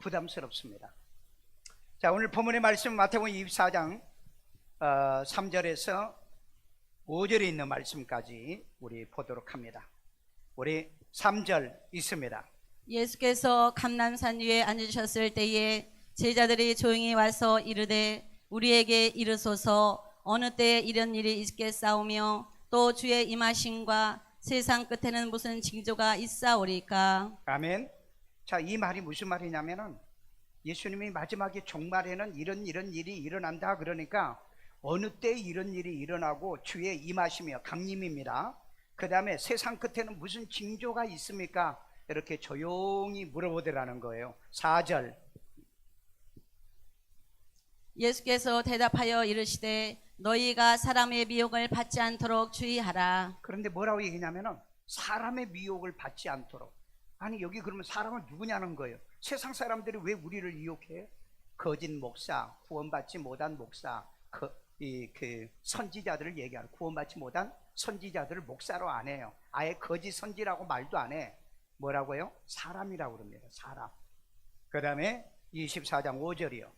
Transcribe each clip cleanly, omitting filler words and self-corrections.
부담스럽습니다. 자, 오늘 본문의 말씀 마태복음 24장 3절에서 5절에 있는 말씀까지 우리 보도록 합니다. 우리 3절 있습니다. 예수께서 감람산 위에 앉으셨을 때에 제자들이 조용히 와서 이르되 우리에게 이르소서 어느 때에 이런 일이 있겠사오며 또 주의 임하심과 세상 끝에는 무슨 징조가 있사오리까. 아멘. 자, 이 말이 무슨 말이냐면은 예수님이 마지막에 종말에는 이런 일이 일어난다 그러니까 어느 때 이런 일이 일어나고 주의 임하시며 강림입니다. 그 다음에 세상 끝에는 무슨 징조가 있습니까? 이렇게 조용히 물어보더라는 거예요. 4절. 예수께서 대답하여 이르시되 너희가 사람의 미혹을 받지 않도록 주의하라. 그런데 뭐라고 얘기냐면은 사람의 미혹을 받지 않도록. 아니 여기 그러면 사람은 누구냐는 거예요. 세상 사람들이 왜 우리를 미혹해요? 거짓 목사, 구원받지 못한 목사, 그 선지자들을 얘기하는, 구원받지 못한 선지자들을 목사로 안 해요. 아예 거짓 선지라고 말도 안 해. 뭐라고요? 사람이라고 그럽니다. 사람. 그 다음에 24장 5절이요.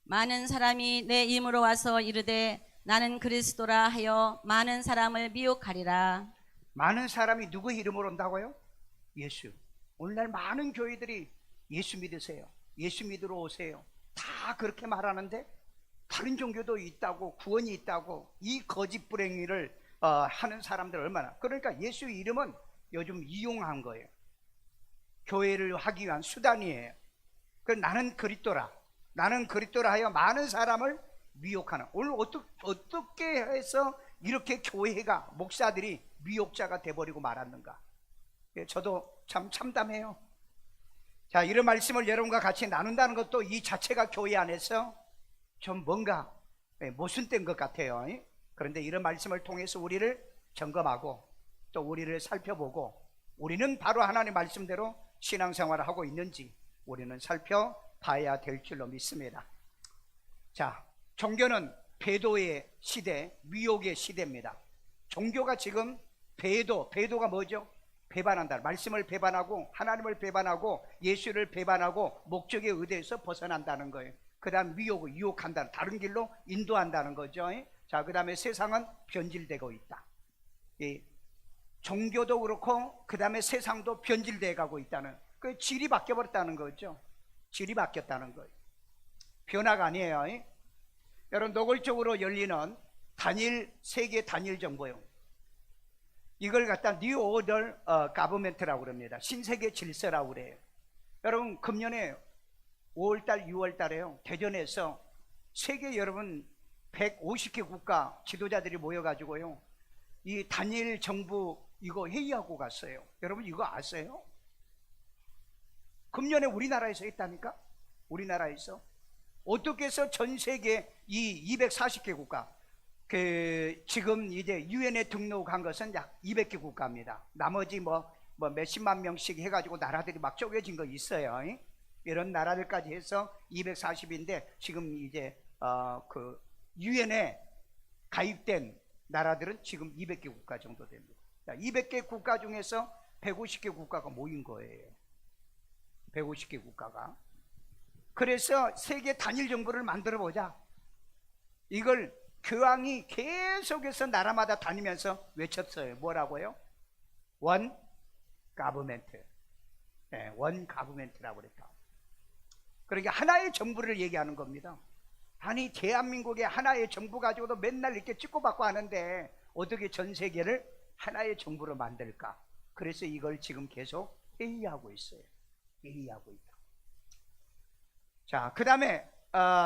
많은 사람이 내 이름으로 와서 이르되 나는 그리스도라 하여 많은 사람을 미혹하리라. 많은 사람이 누구 이름으로 온다고요? 예수. 오늘날 많은 교회들이 예수 믿으세요, 예수 믿으러 오세요, 다 그렇게 말하는데 다른 종교도 있다고, 구원이 있다고, 이 거짓 불행이를 하는 사람들 얼마나. 그러니까 예수 이름은 요즘 이용한 거예요. 교회를 하기 위한 수단이에요. 나는 그리스도라, 나는 그리스도라 하여 많은 사람을 미혹하는. 오늘 어떻게 해서 이렇게 교회가, 목사들이 미혹자가 돼버리고 말았는가. 저도 참 참담해요. 자, 이런 말씀을 여러분과 같이 나눈다는 것도 이 자체가 교회 안에서 좀 뭔가 모순된 것 같아요. 그런데 이런 말씀을 통해서 우리를 점검하고 또 우리를 살펴보고 우리는 바로 하나님의 말씀대로 신앙생활을 하고 있는지 우리는 살펴봐야 될 줄로 믿습니다. 자, 종교는 배도의 시대, 미혹의 시대입니다. 종교가 지금 배도가 뭐죠? 배반한다. 말씀을 배반하고 하나님을 배반하고 예수를 배반하고 목적에 의대해서 벗어난다는 거예요. 그 다음 미혹을 유혹한다는, 다른 길로 인도한다는 거죠. 자, 그 다음에 세상은 변질되고 있다. 종교도 그렇고 그 다음에 세상도 변질되어 가고 있다는, 그 질이 바뀌어버렸다는 거죠. 질이 바뀌었다는 거예요. 변화가 아니에요. 여러분, 노골적으로 열리는 세계 단일 정보요, 이걸 갖다 뉴 오더 가버멘트라고 그럽니다. 신세계 질서라고 그래요. 여러분, 금년에 5월달 6월달에요 대전에서 세계 여러분 150개 국가 지도자들이 모여가지고요 이 단일 정부 이거 회의하고 갔어요. 여러분 이거 아세요? 금년에 우리나라에서 했다니까. 우리나라에서 어떻게 해서 전 세계 이 240개 국가, 지금 이제 유엔에 등록한 것은 약 200개 국가입니다. 나머지 뭐 몇십만 명씩 해가지고 나라들이 막 쪼개진 거 있어요. 이런 나라들까지 해서 240인데 지금 이제 그 유엔에 가입된 나라들은 지금 200개 국가 정도 됩니다. 200개 국가 중에서 150개 국가가 모인 거예요. 150개 국가가. 그래서 세계 단일 정부를 만들어 보자. 이걸 교황이 계속해서 나라마다 다니면서 외쳤어요. 뭐라고요? 원 가버멘트. 원 가버멘트라고 그랬다. 그러니까 하나의 정부를 얘기하는 겁니다. 아니 대한민국의 하나의 정부 가지고도 맨날 이렇게 찍고받고 하는데 어떻게 전 세계를 하나의 정부로 만들까? 그래서 이걸 지금 계속 회의하고 있어요. 회의하고 있다. 자, 그 다음에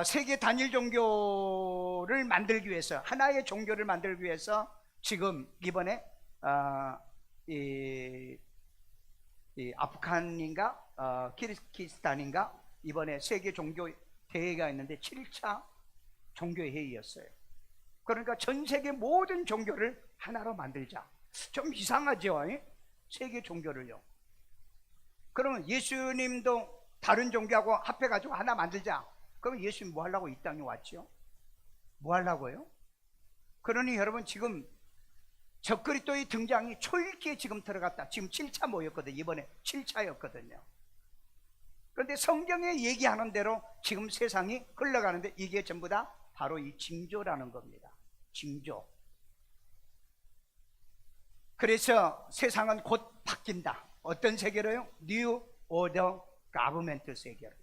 세계 단일 종교를 만들기 위해서, 하나의 종교를 만들기 위해서 지금 이번에 이 아프간인가 키르기스탄인가 이번에 세계 종교 대회가 있는데 7차 종교 회의였어요. 그러니까 전 세계 모든 종교를 하나로 만들자. 좀 이상하죠? 세계 종교를요. 그러면 예수님도 다른 종교하고 합해가지고 하나 만들자. 그럼 예수님 뭐 하려고 이 땅에 왔죠? 뭐 하려고요? 그러니 여러분 지금 적그리스도의 등장이 초읽기에 지금 들어갔다. 지금 7차 모였거든요. 이번에 7차였거든요. 그런데 성경에 얘기하는 대로 지금 세상이 흘러가는데 이게 전부 다 바로 이 징조라는 겁니다. 징조. 그래서 세상은 곧 바뀐다. 어떤 세계로요? New Order Government 세계로.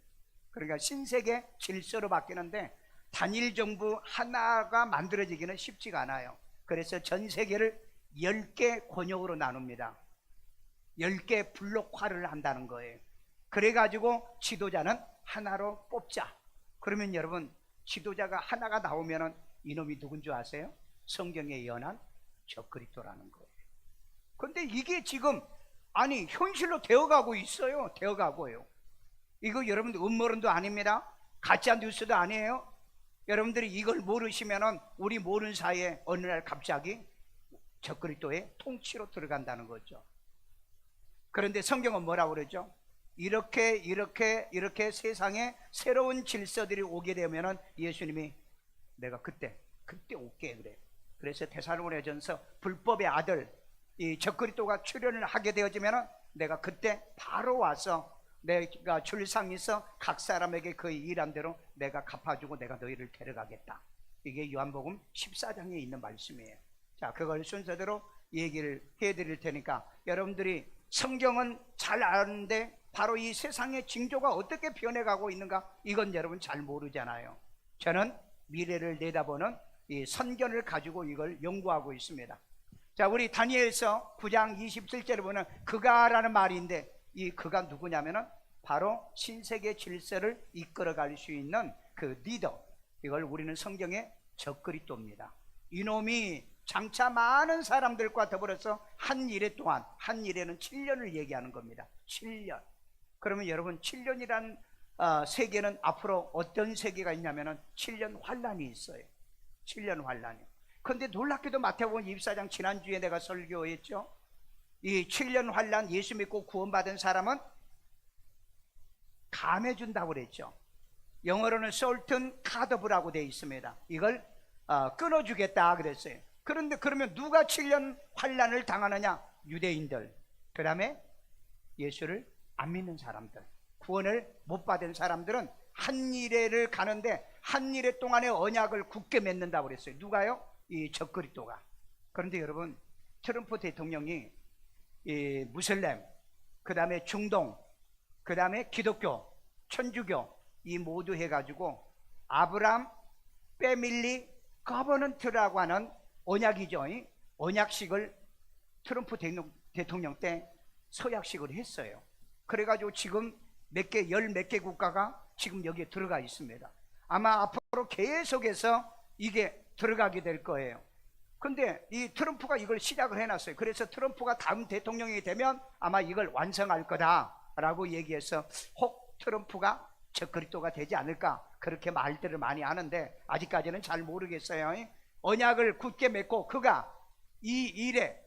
그러니까 신세계 질서로 바뀌는데 단일 정부 하나가 만들어지기는 쉽지가 않아요. 그래서 전 세계를 10개 권역으로 나눕니다. 10개 블록화를 한다는 거예요. 그래가지고 지도자는 하나로 뽑자. 그러면 여러분, 지도자가 하나가 나오면은 이놈이 누군 줄 아세요? 성경에 예언한 적그리스도라는 거예요. 근데 이게 지금 아니 현실로 되어가고 있어요. 되어가고요. 이거 여러분들 음모론도 아닙니다. 가짜 뉴스도 아니에요. 여러분들이 이걸 모르시면은 우리 모르는 사이에 어느 날 갑자기 적그리스도의 통치로 들어간다는 거죠. 그런데 성경은 뭐라고 그러죠? 이렇게 세상에 새로운 질서들이 오게 되면은 예수님이 내가 그때 올게 그래. 그래서 데살로니가전서 불법의 아들 이 적그리스도가 출현을 하게 되어지면은 내가 그때 바로 와서 내가 줄상에서 각 사람에게 그 일한 대로 내가 갚아주고 내가 너희를 데려가겠다. 이게 요한복음 14장에 있는 말씀이에요. 자, 그걸 순서대로 얘기를 해드릴 테니까 여러분들이 성경은 잘 아는데 바로 이 세상의 징조가 어떻게 변해가고 있는가 이건 여러분 잘 모르잖아요. 저는 미래를 내다보는 이 선견을 가지고 이걸 연구하고 있습니다. 자, 우리 다니엘서 9장 27절에 보면 그가라는 말인데 이 그가 누구냐면은 바로 신세계 질서를 이끌어갈 수 있는 그 리더. 이걸 우리는 성경의 적그리스도입니다. 이놈이 장차 많은 사람들과 더불어서 한 일에 동안, 한 일에는 7년을 얘기하는 겁니다. 7년. 그러면 여러분 7년이란 세계는 앞으로 어떤 세계가 있냐면은 7년 환란이 있어요. 7년 환란이. 그런데 놀랍게도 마태복음 24장 지난주에 내가 설교했죠. 이 7년 환란 예수 믿고 구원받은 사람은 감해준다고 그랬죠. 영어로는 솔튼 카더브라고 되어 있습니다. 이걸 끊어주겠다 그랬어요. 그런데 그러면 누가 7년 환란을 당하느냐? 유대인들, 그 다음에 예수를 안 믿는 사람들, 구원을 못 받은 사람들은 한 일회를 가는데 한 일회 동안의 언약을 굳게 맺는다고 그랬어요. 누가요? 이 적그리스도가. 그런데 여러분, 트럼프 대통령이 이 무슬림, 그 다음에 중동, 그 다음에 기독교, 천주교 이 모두 해가지고 아브람 패밀리 거버넌트라고 하는 언약이죠. 언약식을 트럼프 대통령 때 서약식을 했어요. 그래가지고 지금 열 몇 개 국가가 지금 여기에 들어가 있습니다. 아마 앞으로 계속해서 이게 들어가게 될 거예요. 근데 이 트럼프가 이걸 시작을 해놨어요. 그래서 트럼프가 다음 대통령이 되면 아마 이걸 완성할 거다라고 얘기해서 혹 트럼프가 적그리스도가 되지 않을까 그렇게 말들을 많이 하는데 아직까지는 잘 모르겠어요. 언약을 굳게 맺고 그가 이래는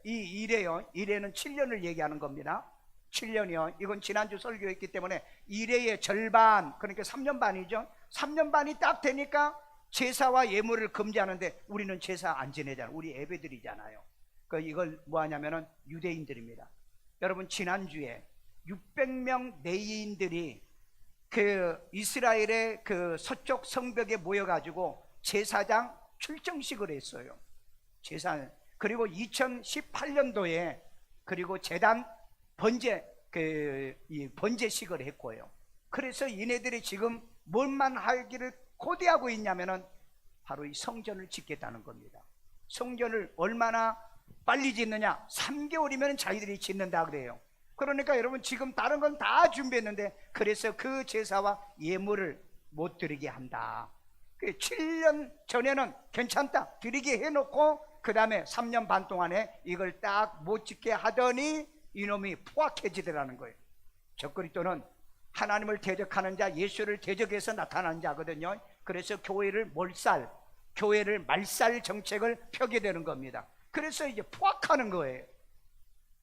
7년을 얘기하는 겁니다. 7년이요. 이건 지난주 설교했기 때문에 이래의 절반, 그러니까 3년 반이죠. 3년 반이 딱 되니까 제사와 예물을 금지하는데 우리는 제사 안 지내잖아요. 우리 예배드리잖아요. 이걸 뭐 하냐면은 유대인들입니다. 여러분 지난주에 600명 내인들이 그 이스라엘의 그 서쪽 성벽에 모여가지고 제사장 출정식을 했어요. 제사. 그리고 2018년도에 그리고 제단 번제식을 했고요. 그래서 얘네들이 지금 뭘만 하기를 고대하고 있냐면은 바로 이 성전을 짓겠다는 겁니다. 성전을 얼마나 빨리 짓느냐? 3개월이면 자기들이 짓는다 그래요. 그러니까 여러분 지금 다른 건 다 준비했는데 그래서 그 제사와 예물을 못 드리게 한다. 7년 전에는 괜찮다 드리게 해놓고 그 다음에 3년 반 동안에 이걸 딱 못 짓게 하더니 이놈이 포악해지더라는 거예요. 적그리스도는 하나님을 대적하는 자, 예수를 대적해서 나타나는 자거든요. 그래서 교회를 말살 정책을 펴게 되는 겁니다. 그래서 이제 포악하는 거예요.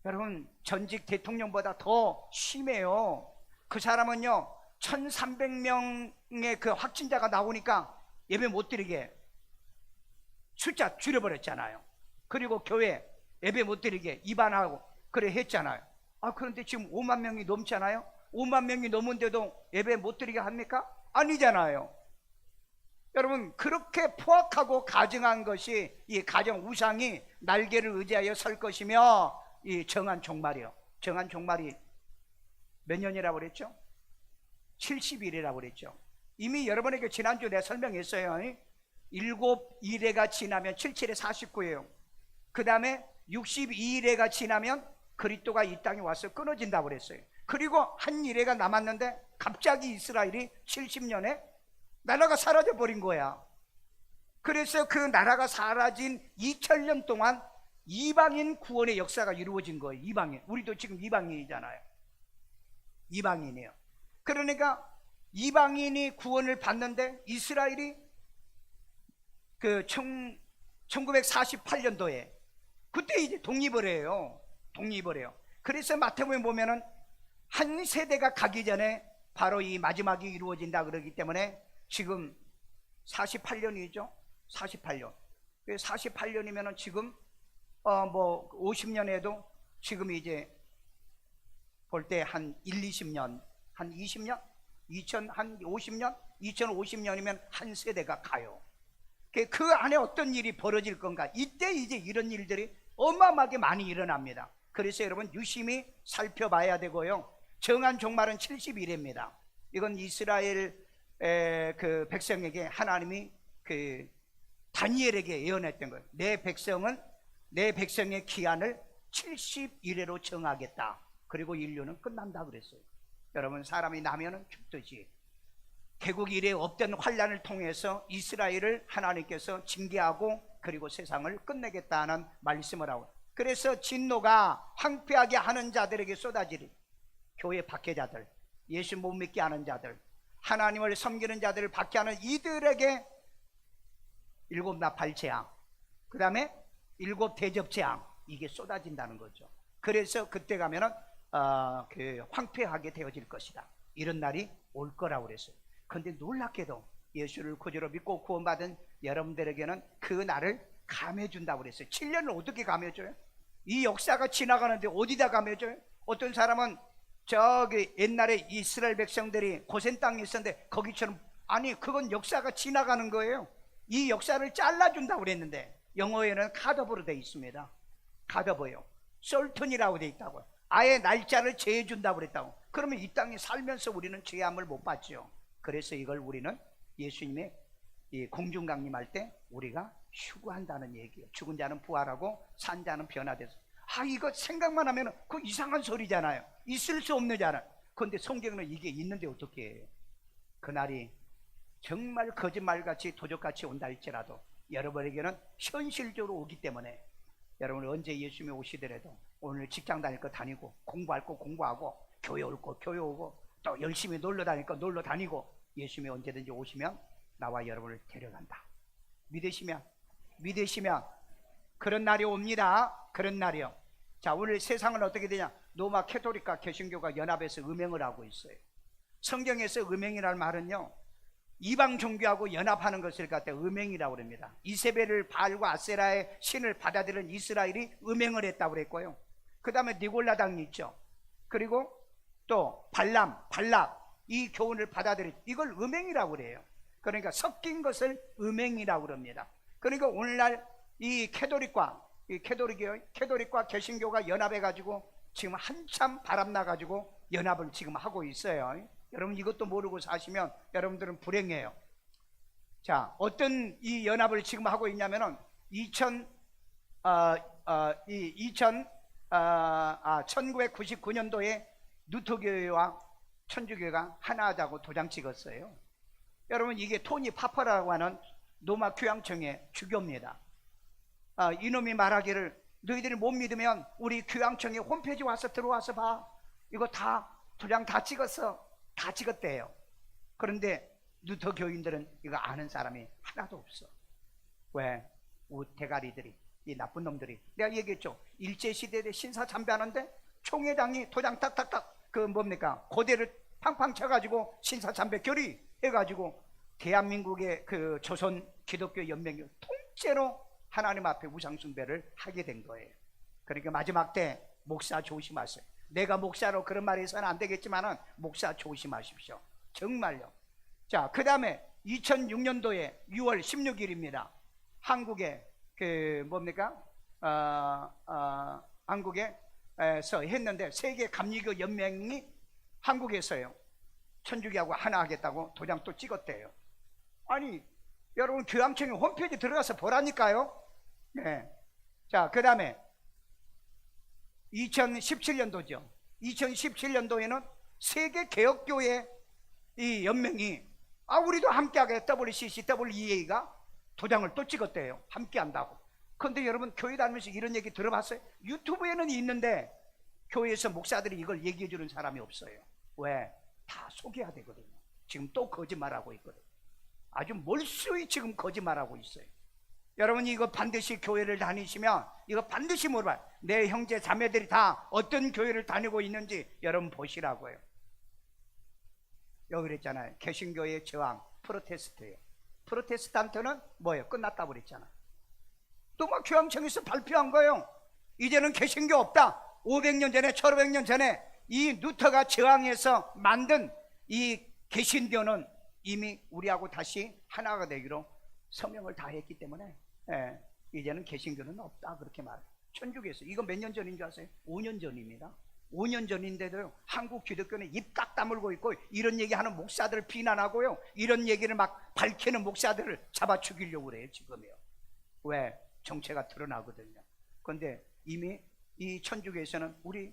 여러분 전직 대통령보다 더 심해요. 그 사람은요 1300명의 그 확진자가 나오니까 예배 못 드리게 숫자 줄여버렸잖아요. 그리고 교회 예배 못 드리게 입안하고 그래 했잖아요. 그런데 지금 5만 명이 넘잖아요. 5만 명이 넘은데도 예배 못 드리게 합니까? 아니잖아요. 여러분, 그렇게 포악하고 가증한 것이 이 가정 우상이 날개를 의지하여 설 것이며, 이 정한 종말이요. 정한 종말이 몇 년이라고 그랬죠? 70일이라고 그랬죠. 이미 여러분에게 지난주 내가 설명했어요. 7일에가 지나면 77에 49예요. 그 다음에 62일에가 지나면 그리스도가 이 땅에 와서 끊어진다고 그랬어요. 그리고 한 일회가 남았는데 갑자기 이스라엘이 70년에 나라가 사라져 버린 거야. 그래서 그 나라가 사라진 2000년 동안 이방인 구원의 역사가 이루어진 거예요. 이방인. 우리도 지금 이방인이잖아요. 이방인이에요. 그러니까 이방인이 구원을 받는데 이스라엘이 그 1948년도에 그때 이제 독립을 해요. 독립을 해요. 그래서 마태복음에 보면은 한 세대가 가기 전에 바로 이 마지막이 이루어진다 그러기 때문에 지금 48년이죠. 48년. 48년이면은 지금 뭐 50년에도 지금 이제 볼 때 한 20년, 한 20년, 한 50년, 2050년이면 한 세대가 가요. 그 안에 어떤 일이 벌어질 건가? 이때 이제 이런 일들이 어마어마하게 많이 일어납니다. 그래서 여러분 유심히 살펴봐야 되고요. 정한 종말은 70일입니다. 이건 이스라엘 그 백성에게 하나님이 그 다니엘에게 예언했던 거예요. 내 백성의 기한을 70일에로 정하겠다. 그리고 인류는 끝난다 그랬어요. 여러분, 사람이 나면은 죽듯이 개국 이래 없던 환란을 통해서 이스라엘을 하나님께서 징계하고 그리고 세상을 끝내겠다는 말씀을 하고, 그래서 진노가 황폐하게 하는 자들에게 쏟아지리. 교회 박해자들, 예수 못 믿게 하는 자들, 하나님을 섬기는 자들을 박해하는 이들에게 7 나팔재앙, 그 다음에 7 대접재앙, 이게 쏟아진다는 거죠. 그래서 그때 가면은 그 황폐하게 되어질 것이다. 이런 날이 올 거라고 그랬어요. 그런데 놀랍게도 예수를 구주로 믿고 구원받은 여러분들에게는 그 날을 감해준다고 그랬어요. 7년을 어떻게 감해줘요? 이 역사가 지나가는데 어디다 감해줘요? 어떤 사람은 저기 옛날에 이스라엘 백성들이 고센 땅에 있었는데 거기처럼, 아니 그건 역사가 지나가는 거예요. 이 역사를 잘라준다고 그랬는데 영어에는 카더브로 되어 있습니다. 카더브요. 솔턴이라고 되어 있다고요. 아예 날짜를 재해준다고 그랬다고. 그러면 이 땅에 살면서 우리는 죄함을 못 받죠. 그래서 이걸 우리는 예수님의 이 공중강림할 때 우리가 휴구한다는 얘기예요. 죽은 자는 부활하고 산 자는 변화돼서. 이거 생각만 하면 그 이상한 소리잖아요. 있을 수 없는잖아요. 그런데 성경은 이게 있는데 어떻게 해요? 그날이 정말 거짓말같이 도적같이 온다 할지라도 여러분에게는 현실적으로 오기 때문에, 여러분 언제 예수님이 오시더라도 오늘 직장 다닐 거 다니고, 공부할 거 공부하고, 교회 올 거 교회 오고, 또 열심히 놀러 다닐 거 놀러 다니고, 예수님이 언제든지 오시면 나와 여러분을 데려간다. 믿으시면 그런 날이 옵니다. 그런 날이요. 자, 오늘 세상은 어떻게 되냐? 로마 캐토릭과 개신교가 연합해서 음행을 하고 있어요. 성경에서 음행이라는 말은요, 이방 종교하고 연합하는 것을 갖다 음행이라고 합니다. 이세벨을 바알과 아세라의 신을 받아들인 이스라엘이 음행을 했다고 그랬고요. 그 다음에 니골라당이 있죠. 그리고 또 발락, 이 교훈을 받아들인, 이걸 음행이라고 그래요. 그러니까 섞인 것을 음행이라고 합니다. 그러니까 오늘날 이 캐토릭과 개신교가 연합해가지고 지금 한참 바람나가지고 연합을 지금 하고 있어요. 여러분 이것도 모르고 사시면 여러분들은 불행해요. 자, 어떤 이 연합을 지금 하고 있냐면은 1999년도에 누토교회와 천주교회가 하나하자고 도장 찍었어요. 여러분 이게 토니 파퍼라고 하는 로마 교황청의 주교입니다. 이놈이 말하기를, 너희들이 못 믿으면 우리 교황청의 홈페이지 와서 들어와서 봐. 이거 다 도장 다 찍었어. 다 찍었대요. 그런데 루터 교인들은 이거 아는 사람이 하나도 없어. 왜? 대가리들이, 이 나쁜 놈들이, 내가 얘기했죠. 일제시대에 신사참배하는데 총회장이 도장 탁탁탁 그 뭡니까 고대를 팡팡 쳐가지고 신사참배 결의 해가지고 대한민국의 그 조선 기독교 연맹이 통째로 하나님 앞에 우상숭배를 하게 된 거예요. 그러니까 마지막 때 목사 조심하세요. 내가 목사로 그런 말이 해서는 안 되겠지만은 목사 조심하십시오. 정말요. 자, 그 다음에 2006년도에 6월 16일입니다. 한국에 그 뭡니까? 한국에서 했는데 세계 감리교 연맹이 한국에서요 천주교하고 하나 하겠다고 도장 또 찍었대요. 아니 여러분 교황청의 홈페이지 들어가서 보라니까요. 네. 자, 그 다음에 2017년도죠. 2017년도에는 세계 개혁교회 이 연맹이 우리도 함께하게 WCC, WEA가 도장을 또 찍었대요. 함께한다고. 그런데 여러분 교회 다니면서 이런 얘기 들어봤어요? 유튜브에는 있는데 교회에서 목사들이 이걸 얘기해 주는 사람이 없어요. 왜? 다 속여야 되거든요. 지금 또 거짓말하고 있거든요. 아주 몰수히 지금 거짓말하고 있어요. 여러분 이거 반드시 교회를 다니시면 이거 반드시 물어봐요. 내 형제 자매들이 다 어떤 교회를 다니고 있는지 여러분 보시라고요. 여기 그랬잖아요. 개신교의 저항 프로테스트예요. 프로테스탄트는 뭐예요? 끝났다고 그랬잖아. 또 막 교황청에서 발표한 거예요. 이제는 개신교 없다. 500년 전에 1500년 전에 이 루터가 저항해서 만든 이 개신교는 이미 우리하고 다시 하나가 되기로 서명을 다 했기 때문에 이제는 개신교는 없다 그렇게 말해요. 천주교에서. 이거 몇 년 전인 줄 아세요? 5년 전입니다. 5년 전인데도 한국 기독교는 입 깍 다물고 있고 이런 얘기하는 목사들을 비난하고요, 이런 얘기를 막 밝히는 목사들을 잡아 죽이려고 그래요 지금이요. 왜? 정체가 드러나거든요. 그런데 이미 이 천주교에서는 우리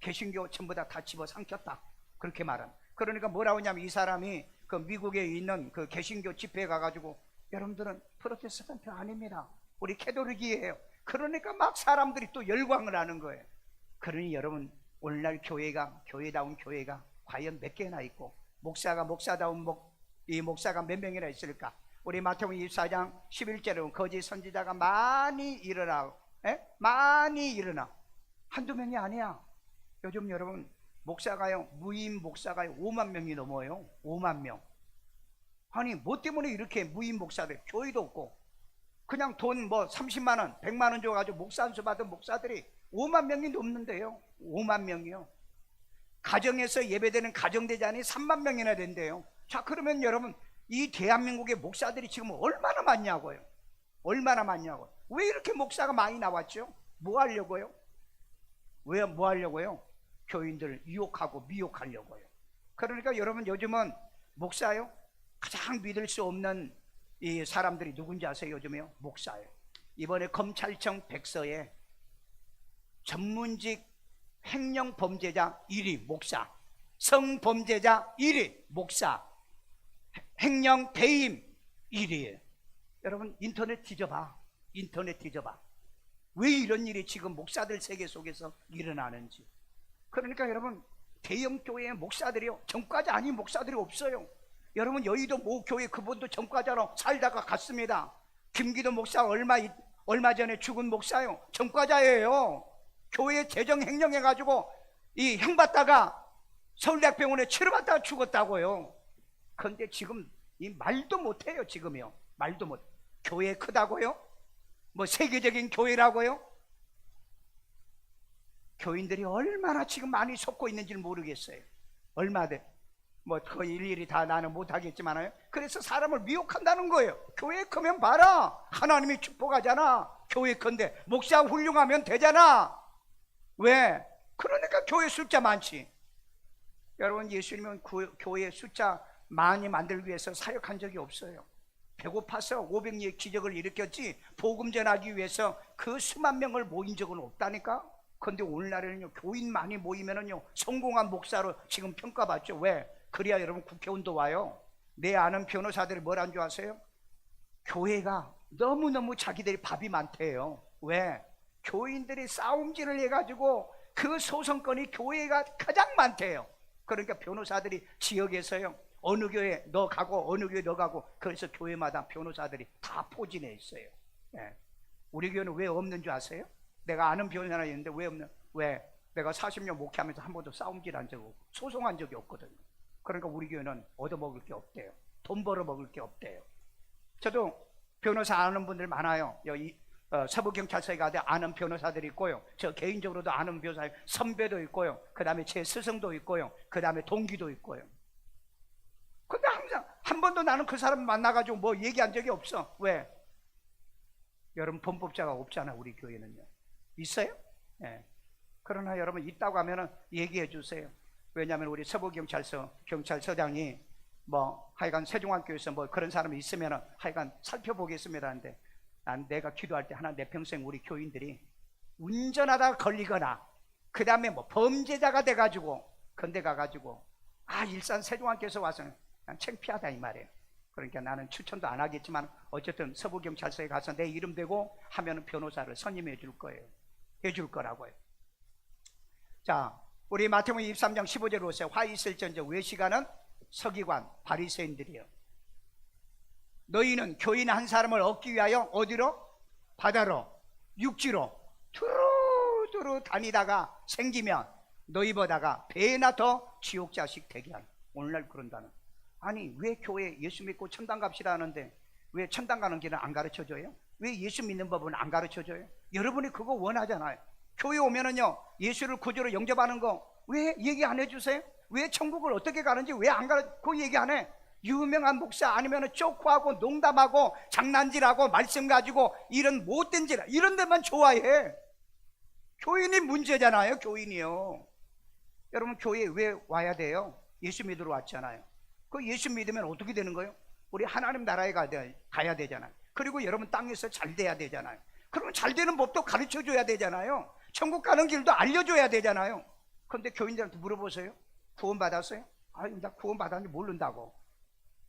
개신교 전부 다 집어삼켰다 그렇게 말합니다. 그러니까 뭐라고 하냐면 이 사람이 그 미국에 있는 그 개신교 집회에 가가지고 여러분들은 프로테스탄트 아닙니다. 우리 캐톨릭이에요. 그러니까 막 사람들이 또 열광을 하는 거예요. 그러니 여러분 오늘날 교회가 교회다운 교회가 과연 몇 개나 있고 목사가 목사다운 이 목사가 몇 명이나 있을까? 우리 마태복음 24장 11절에 거짓 선지자가 많이 일어나 많이 일어나 한두 명이 아니야. 요즘 여러분 목사가요 무임 목사가 5만 명이 넘어요. 5만 명. 아니 뭐 때문에 이렇게 무임 목사들 교회도 없고 그냥 돈 뭐 30만 원 100만 원 줘가지고 목사 안수 받은 목사들이 5만 명이 넘는데요. 5만 명이요. 가정에서 예배되는 가정대장이 3만 명이나 된대요. 자 그러면 여러분 이 대한민국의 목사들이 지금 얼마나 많냐고요. 얼마나 많냐고요. 왜 이렇게 목사가 많이 나왔죠? 뭐 하려고요? 왜 뭐 하려고요? 교인들 유혹하고 미혹하려고요. 그러니까 여러분 요즘은 목사요 가장 믿을 수 없는 이 사람들이 누군지 아세요? 요즘에요 목사예요. 이번에 검찰청 백서에 전문직 횡령 범죄자 1위 목사, 성범죄자 1위 목사, 횡령 배임 1위예요. 여러분 인터넷 뒤져봐. 인터넷 뒤져봐. 왜 이런 일이 지금 목사들 세계 속에서 일어나는지. 그러니까 여러분 대형 교회의 목사들이요 전과자 아닌 목사들이 없어요. 여러분 여의도 모 교회 그분도 전과자로 살다가 갔습니다. 김기도 목사 얼마 전에 죽은 목사요 전과자예요. 교회 재정 횡령해가지고 이 형 받다가 서울대학병원에 치료받다가 죽었다고요. 그런데 지금 이 말도 못해요. 지금이요 말도 못. 교회 크다고요? 뭐 세계적인 교회라고요? 교인들이 얼마나 지금 많이 속고 있는지를 모르겠어요. 얼마든 뭐 그 일일이 다 나는 못하겠지만요. 그래서 사람을 미혹한다는 거예요. 교회 크면 봐라 하나님이 축복하잖아. 교회 큰데 목사 훌륭하면 되잖아. 왜? 그러니까 교회 숫자 많지. 여러분 예수님은 교회 숫자 많이 만들기 위해서 사역한 적이 없어요. 배고파서 500리의 기적을 일으켰지 복음 전하기 위해서 그 수만 명을 모인 적은 없다니까. 그런데 오늘날에는요 교인 많이 모이면은요 성공한 목사로 지금 평가받죠. 왜? 그래야 여러분 국회의원도 와요. 내 아는 변호사들이 뭐라는 줄 아세요? 교회가 너무너무 자기들이 밥이 많대요. 왜? 교인들이 싸움질을 해가지고 그 소송건이 교회가 가장 많대요. 그러니까 변호사들이 지역에서요 어느 교회 너 가고 어느 교회 너 가고 그래서 교회마다 변호사들이 다 포진해 있어요. 우리 교회는 왜 없는 줄 아세요? 내가 아는 변호사가 있는데 왜 없는? 왜? 내가 40년 목회하면서 한 번도 싸움질한 적 없고 소송한 적이 없거든요. 그러니까 우리 교회는 얻어먹을 게 없대요. 돈 벌어먹을 게 없대요. 저도 변호사 아는 분들 많아요. 여기 서부경찰서에 가도 아는 변호사들이 있고요. 저 개인적으로도 아는 변호사 선배도 있고요. 그 다음에 제 스승도 있고요. 그 다음에 동기도 있고요. 근데 항상 한 번도 나는 그 사람 만나가지고 뭐 얘기한 적이 없어. 왜? 여러분 범법자가 없잖아. 우리 교회는요. 있어요? 네. 그러나 여러분 있다고 하면은 얘기해 주세요. 왜냐하면 우리 서부경찰서 경찰서장이 뭐 하여간 세종학교에서 뭐 그런 사람이 있으면은 하여간 살펴보겠습니다 하는데, 난 내가 기도할 때 하나 내 평생 우리 교인들이 운전하다가 걸리거나 그 다음에 뭐 범죄자가 돼가지고 건대 가가지고 일산 세종학교에서 와서 난 창피하다 이 말이에요. 그러니까 나는 추천도 안 하겠지만 어쨌든 서부경찰서에 가서 내 이름 대고 하면은 변호사를 선임해 줄 거예요. 해줄 거라고요. 자, 우리 마태복음 23장 15절로 오세요. 화 있을전저 외시가는 서기관 바리새인들이요. 너희는 교인 한 사람을 얻기 위하여 어디로? 바다로 육지로 두루두루 다니다가 생기면 너희보다가 배나 더 지옥 자식 되게 하는. 오늘날 그런다는. 아니 왜 교회 예수 믿고 천당 갑시다 하는데 왜 천당 가는 길은 안 가르쳐줘요? 왜 예수 믿는 법은 안 가르쳐줘요? 여러분이 그거 원하잖아요. 교회 오면은요 예수를 구주로 영접하는 거 왜 얘기 안 해주세요? 왜 천국을 어떻게 가는지 왜 안 가르쳐? 그 얘기 안 해? 유명한 목사 아니면 쪼코하고 농담하고 장난질하고 말씀 가지고 이런 못된 짓 이런 데만 좋아해. 교인이 문제잖아요. 교인이요. 여러분 교회에 왜 와야 돼요? 예수 믿으러 왔잖아요. 그 예수 믿으면 어떻게 되는 거예요? 우리 하나님 나라에 가야 되잖아요. 그리고 여러분 땅에서 잘 돼야 되잖아요. 그러면 잘 되는 법도 가르쳐 줘야 되잖아요. 천국 가는 길도 알려줘야 되잖아요. 그런데 교인들한테 물어보세요. 구원 받았어요? 나 구원 받았는지 모른다고.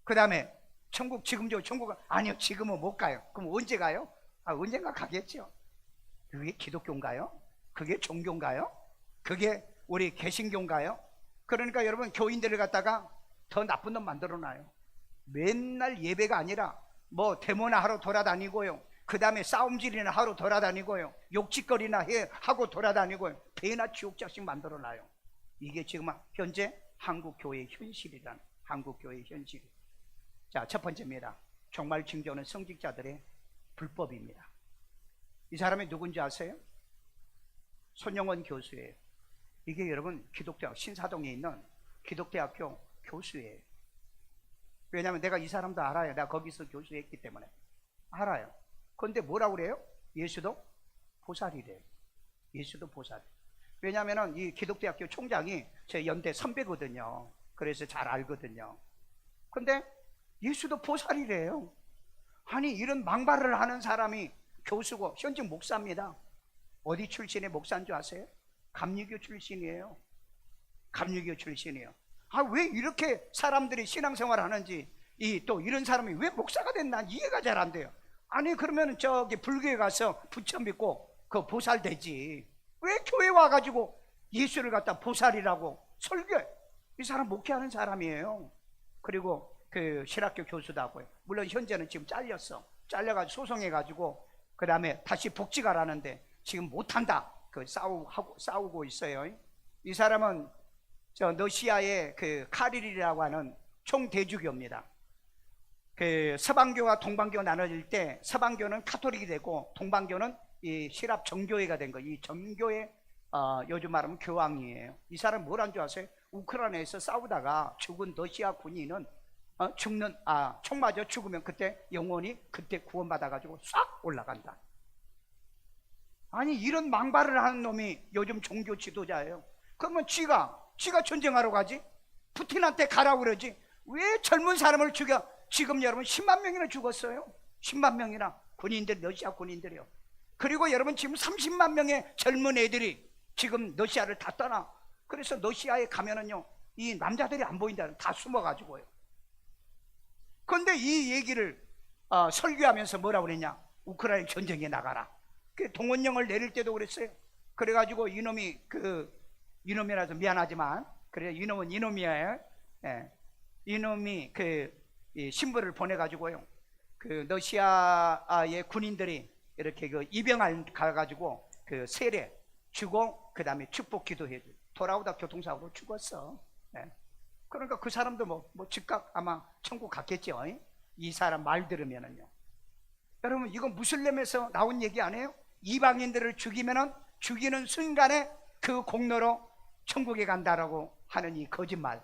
그 다음에 천국 지금 천국 아니요 지금은 못 가요. 그럼 언제 가요? 언젠가 가겠죠. 그게 기독교인가요? 그게 종교인가요? 그게 우리 개신교인가요? 그러니까 여러분 교인들을 갖다가 더 나쁜 놈 만들어놔요. 맨날 예배가 아니라 뭐 데모나 하러 돌아다니고요. 그 다음에 싸움질이나 하러 돌아다니고요. 욕짓거리나 하고 돌아다니고요. 배나 지옥자식 만들어놔요. 이게 지금 현재 한국교회의 현실이란 한국교회의 현실. 자, 첫 번째입니다. 종말 징조는 성직자들의 불법입니다. 이 사람이 누군지 아세요? 손영원 교수예요. 이게 여러분 기독대학 신사동에 있는 기독대학교 교수예요. 왜냐하면 내가 이 사람도 알아요. 내가 거기서 교수했기 때문에 알아요. 그런데 뭐라고 그래요? 예수도 보살이래요. 예수도 보살. 왜냐하면 이 기독대학교 총장이 제 연대 선배거든요. 그래서 잘 알거든요. 근데 예수도 보살이래요. 아니 이런 망발을 하는 사람이 교수고 현직 목사입니다. 어디 출신의 목사인 줄 아세요? 감리교 출신이에요. 감리교 출신이에요. 왜 이렇게 사람들이 신앙생활 하는지 또 이런 사람이 왜 목사가 됐나 이해가 잘 안 돼요. 아니 그러면 저기 불교에 가서 부처 믿고 그 보살 되지. 왜 교회 와가지고 예수를 갖다 보살이라고 설교해? 이 사람 목회하는 사람이에요. 그리고 그 신학교 교수도 하고요. 물론 현재는 지금 잘려가지고 소송해가지고 그 다음에 다시 복직하라는데 지금 못한다. 싸우고 있어요. 이 사람은 저 러시아의 그 카릴이라고 하는 총대주교입니다. 그 서방교와 동방교 나눠질 때 서방교는 카톨릭이 되고 동방교는 이 시랍 정교회가 된 거. 이 정교회 요즘 말하면 교황이에요. 이 사람 뭘 한 줄 아세요? 우크라이나에서 싸우다가 죽은 러시아 군인은 총 맞아 죽으면 그때 영혼이 그때 구원받아가지고 싹 올라간다. 아니 이런 망발을 하는 놈이 요즘 종교 지도자예요. 그러면 지가 전쟁하러 가지? 푸틴한테 가라고 그러지? 왜 젊은 사람을 죽여? 지금 여러분 10만 명이나 죽었어요. 10만 명이나 군인들, 러시아 군인들이요. 그리고 여러분 지금 30만 명의 젊은 애들이 지금 러시아를 다 떠나. 그래서 러시아에 가면은요 이 남자들이 안 보인다. 다 숨어가지고요. 그런데 이 얘기를 설교하면서 뭐라고 그랬냐? 우크라이나 전쟁에 나가라. 그 동원령을 내릴 때도 그랬어요. 그래가지고 이놈이라서 미안하지만 그래 이놈은 이놈이에요. 예. 이놈이 이 신부를 보내가지고요. 그 러시아의 군인들이 이렇게 그 입영을 가가지고 그 세례 주고 그 다음에 축복 기도해 돌아오다 교통사고로 죽었어. 예. 그러니까 그 사람도 뭐 즉각 아마 천국 갔겠죠. 이 사람 말 들으면은요. 여러분 이거 무슬림에서 나온 얘기 아니에요? 이방인들을 죽이면은 죽이는 순간에 그 공로로 천국에 간다라고 하는 이 거짓말.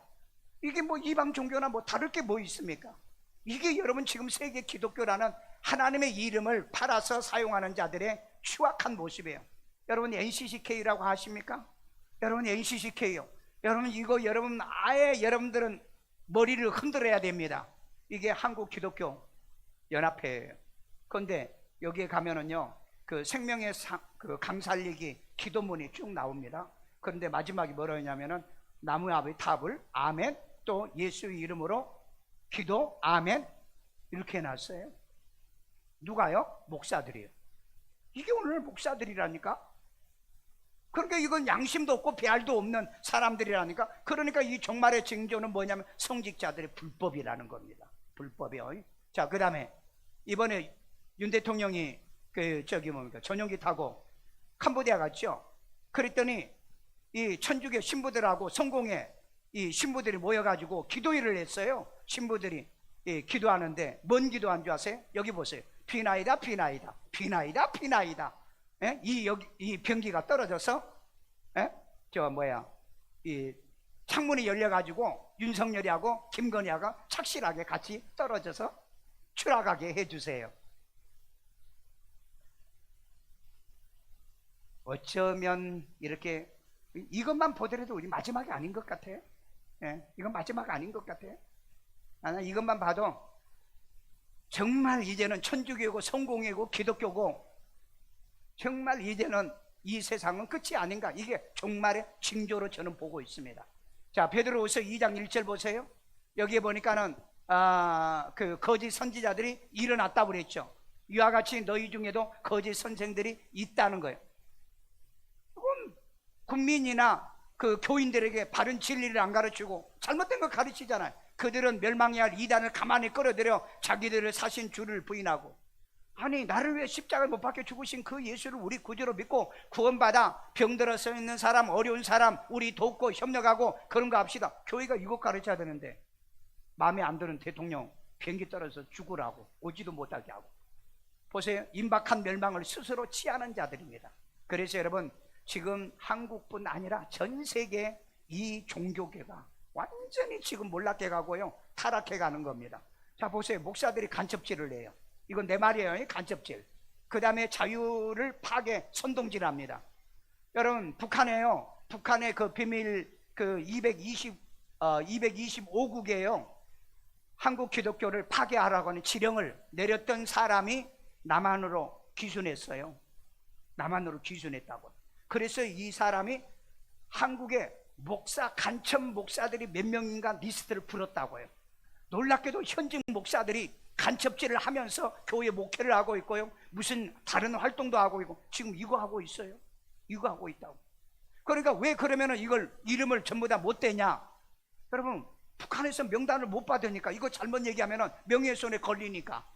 이게 뭐 이방 종교나 뭐 다를 게 뭐 있습니까? 이게 여러분 지금 세계 기독교라는 하나님의 이름을 팔아서 사용하는 자들의 추악한 모습이에요. 여러분 NCCK라고 하십니까? 여러분 NCCK요. 여러분 이거 여러분 아예 여러분들은 머리를 흔들어야 됩니다. 이게 한국 기독교 연합회예요. 그런데 여기에 가면은요 그 생명의 그 강살리기 기도문이 쭉 나옵니다. 그런데 마지막에 뭐라 하냐면은 나무 앞의 탑을 아멘, 또 예수의 이름으로 기도 아멘 이렇게 해놨어요. 누가요? 목사들이에요. 이게 오늘 목사들이라니까. 그러니까 이건 양심도 없고 배알도 없는 사람들이라니까. 그러니까 이 종말의 징조는 뭐냐면 성직자들의 불법이라는 겁니다. 불법이요. 자, 그 다음에 이번에 윤 대통령이 그 저기 뭡니까 전용기 타고 캄보디아 갔죠. 그랬더니 이 천주교 신부들하고 성공회 이 신부들이 모여가지고 기도회를 했어요. 신부들이 기도하는데 뭔 기도한 줄 아세요? 여기 보세요. 비나이다 비나이다 비나이다 비나이다. 예? 이 변기가 떨어져서 이 창문이 열려가지고 윤석열이하고 김건희하고 착실하게 같이 떨어져서 추락하게 해주세요. 어쩌면 이렇게 이것만 보더라도 우리 마지막이 아닌 것 같아요. 예, 이건 마지막 아닌 것 같아요. 나는 이것만 봐도 정말 이제는 천주교고 성공회고 기독교고 정말 이제는 이 세상은 끝이 아닌가. 이게 종말의 징조로 저는 보고 있습니다. 자, 베드로후서 2장 1절 보세요. 여기에 보니까는 그 거짓 선지자들이 일어났다고 그랬죠. 이와 같이 너희 중에도 거짓 선생들이 있다는 거예요. 그건 국민이나 그 교인들에게 바른 진리를 안 가르치고 잘못된 거 가르치잖아요. 그들은 멸망해야 할 이단을 가만히 끌어들여 자기들을 사신 주를 부인하고, 아니 나를 위해 십자가를 못 박혀 죽으신 그 예수를 우리 구주로 믿고 구원받아 병들어 서 있는 사람, 어려운 사람 우리 돕고 협력하고 그런 거 합시다. 교회가 이거 가르쳐야 되는데 마음에 안 드는 대통령 비행기 떨어져서 죽으라고 오지도 못하게 하고. 보세요. 임박한 멸망을 스스로 취하는 자들입니다. 그래서 여러분 지금 한국뿐 아니라 전 세계 이 종교계가 완전히 지금 몰락해 가고요 타락해 가는 겁니다. 자 보세요. 목사들이 간첩질을 해요. 이건 내 말이에요. 간첩질. 그 다음에 자유를 파괴 선동질합니다. 여러분 북한에요, 북한의 그 비밀 그 225국에요 한국 기독교를 파괴하라고 하는 지령을 내렸던 사람이 남한으로 귀순했어요. 남한으로 귀순했다고. 그래서 이 사람이 한국의 목사, 간첩 목사들이 몇 명인가 리스트를 풀었다고요. 놀랍게도 현직 목사들이 간첩질을 하면서 교회 목회를 하고 있고요, 무슨 다른 활동도 하고 있고 지금 이거 하고 있어요. 이거 하고 있다고. 그러니까 왜 그러면은 이걸 이름을 전부 다 못 대냐? 여러분 북한에서 명단을 못 받으니까, 이거 잘못 얘기하면은 명예훼손에 걸리니까.